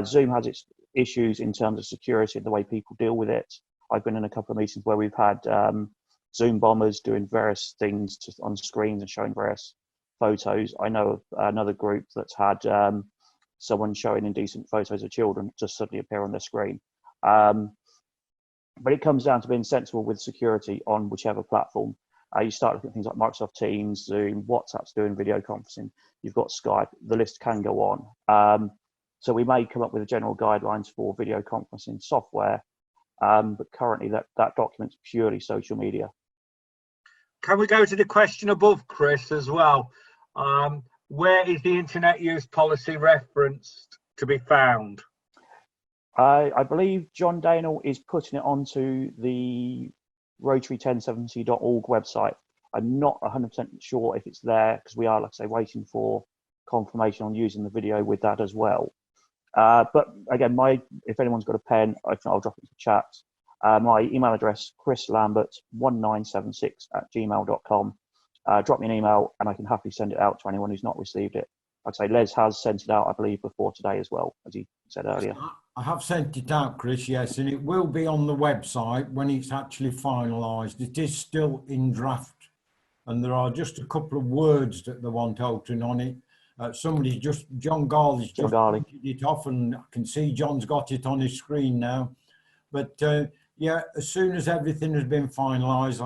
Zoom has its issues in terms of security and the way people deal with it. I've been in a couple of meetings where we've had Zoom bombers doing various things on screens and showing various photos. I know of another group that's had someone showing indecent photos of children just suddenly appear on their screen. But it comes down to being sensible with security on whichever platform. You start looking at things like Microsoft Teams, Zoom, WhatsApp's doing video conferencing. You've got Skype. The list can go on. So we may come up with general guidelines for video conferencing software, but currently that document's purely social media. Can we go to the question above, Chris, as well? Where is the internet use policy referenced to be found? I believe John Daniel is putting it onto the Rotary1070.org website. I'm not 100% sure if it's there, because we are, like I say, waiting for confirmation on using the video with that as well. But again, if anyone's got a pen, I'll drop it into the chat. My email address, chrislambert1976@gmail.com. Drop me an email and I can happily send it out to anyone who's not received it. Like I say, Les has sent it out, I believe, before today as well, as he said earlier. I have sent it out, Chris, yes, and it will be on the website when it's actually finalised. It is still in draft, and there are just a couple of words that they want altering on it. John Garley's just printed it off, and I can see John's got it on his screen now. But yeah, as soon as everything has been finalised,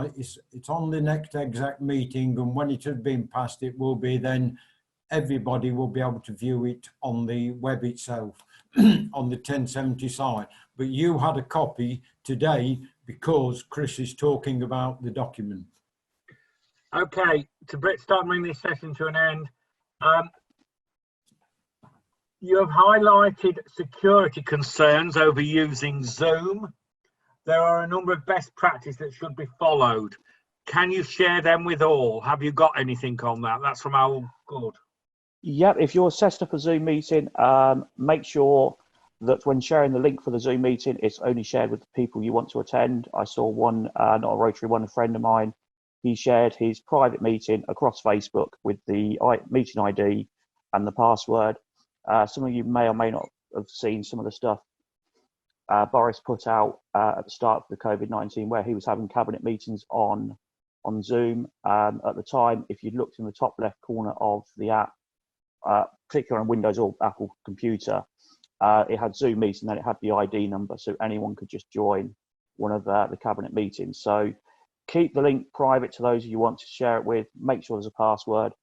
it's on the next exec meeting, and when it has been passed, it will be then everybody will be able to view it on the web itself, on the 1070 site. But you had a copy today because Chris is talking about the document. Okay, to start bringing this session to an end, you have highlighted security concerns over using Zoom. There are a number of best practices that should be followed. Can you share them with all? Have you got anything on that? That's from Al Good. Yeah, if you're setting up a Zoom meeting, make sure that when sharing the link for the Zoom meeting, it's only shared with the people you want to attend. I saw one, not a Rotary one, a friend of mine, he shared his private meeting across Facebook with the meeting ID and the password. Some of you may or may not have seen some of the stuff Boris put out at the start of the COVID-19, where he was having cabinet meetings on Zoom. At the time, if you looked in the top left corner of the app, particularly on Windows or Apple computer, it had Zoom meeting, then it had the ID number, so anyone could just join one of the cabinet meetings. So keep the link private to those you want to share it with. Make sure there's a password.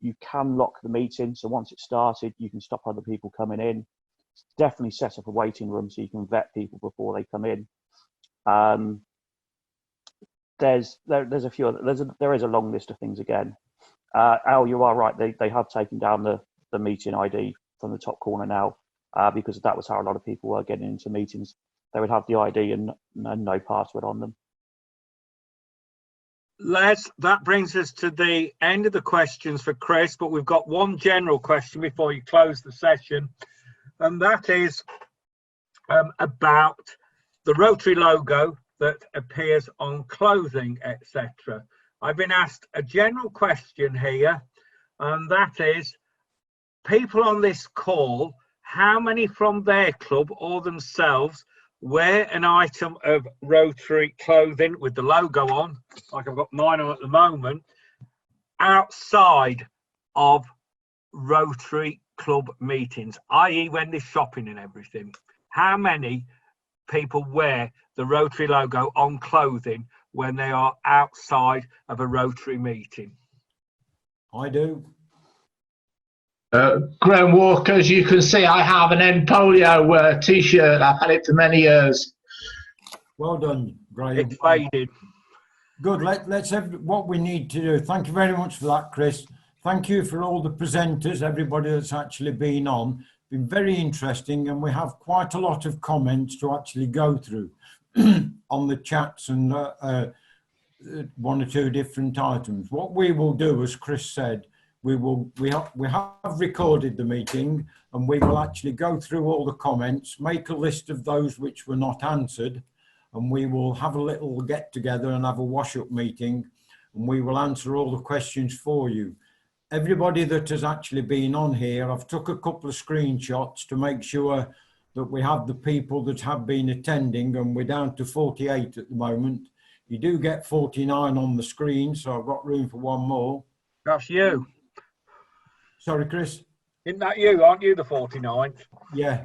You can lock the meeting, so once it's started, you can stop other people coming in. Definitely set up a waiting room so you can vet people before they come in. There's a few other, there is a long list of things again. Al, you are right. They have taken down the meeting ID from the top corner now, because that was how a lot of people were getting into meetings. They would have the ID and no password on them. Les, that brings us to the end of the questions for Chris, but we've got one general question before you close the session, and that is about the Rotary logo that appears on clothing, etc. I've been asked a general question here, and that is, people on this call, how many from their club or themselves wear an item of Rotary clothing with the logo on, like I've got mine on at the moment, outside of Rotary club meetings, i.e. when they're shopping and everything? How many people wear the Rotary logo on clothing when they are outside of a Rotary meeting? I do. Graham Walker, as you can see, I have an End Polio t-shirt. I've had it for many years. Well done, Graham. It's faded. Good. Let's have what we need to do. Thank you very much for that, Chris. Thank you for all the presenters, everybody that's actually been on, been very interesting, and we have quite a lot of comments to actually go through on the chats and one or two different items. What we will do, as Chris said, we have recorded the meeting, and we will actually go through all the comments, make a list of those which were not answered, and we will have a little get together and have a wash up meeting, and we will answer all the questions for you. Everybody that has actually been on here, I've took a couple of screenshots to make sure that we have the people that have been attending, and we're down to 48 at the moment. You do get 49 on the screen, so I've got room for one more. That's you. Sorry, Chris? Isn't that you? Aren't you the 49th? Yeah.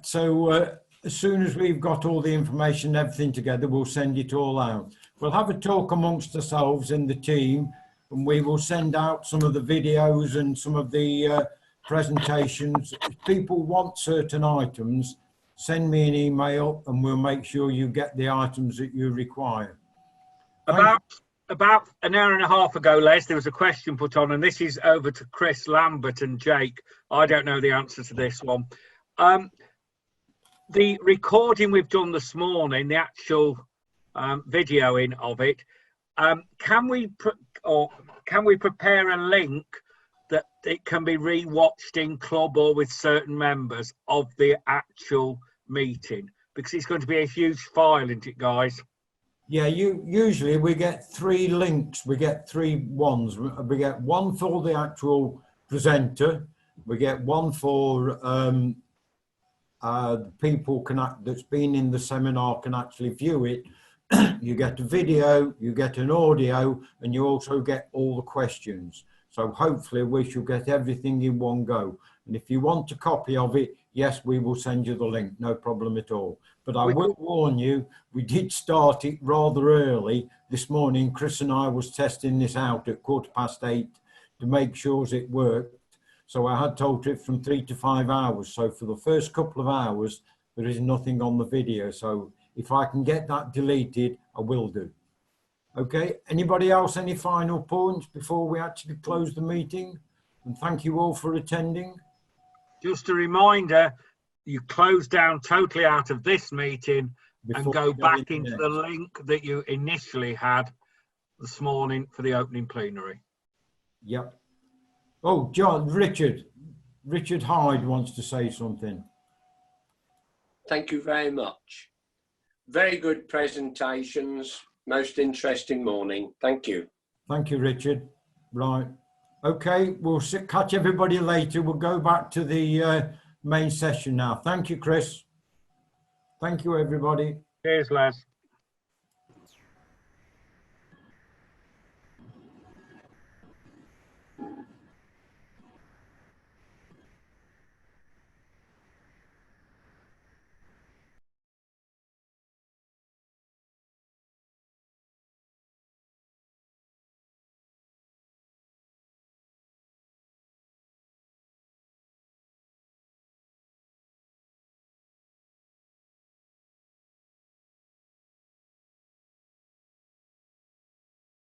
So as soon as we've got all the information and everything together, we'll send it all out. We'll have a talk amongst ourselves in the team, and we will send out some of the videos and some of the presentations. If people want certain items, send me an email and we'll make sure you get the items that you require. About an hour and a half ago, Les, there was a question put on, and this is over to Chris Lambert and Jake. I don't know the answer to this one. The recording we've done this morning, the actual videoing of it, can we prepare a link that it can be re-watched in club or with certain members of the actual meeting? Because it's going to be a huge file, isn't it, guys? Yeah, usually we get 3 links. We get 3 ones. We get one for the actual presenter. We get one for people that's been in the seminar can actually view it. You get a video, you get an audio, and you also get all the questions. So hopefully we shall get everything in one go. And if you want a copy of it, yes, we will send you the link, no problem at all. But I will warn you, we did start it rather early this morning. Chris and I was testing this out at 8:15 to make sure it worked. So I had told it from 3 to 5 hours. So for the first couple of hours, there is nothing on the video. So if I can get that deleted, I will do. Okay, anybody else, any final points before we actually close the meeting? And thank you all for attending. Just a reminder, you close down totally out of this meeting and go back into the link that you initially had this morning for the opening plenary. Yep. Oh, John, Richard Hyde wants to say something. Thank you very much. Very good presentations. Most interesting morning. Thank you. Thank you, Richard. Right. Okay, we'll catch everybody later. We'll go back to the main session now. Thank you, Chris. Thank you, everybody. Cheers, Les.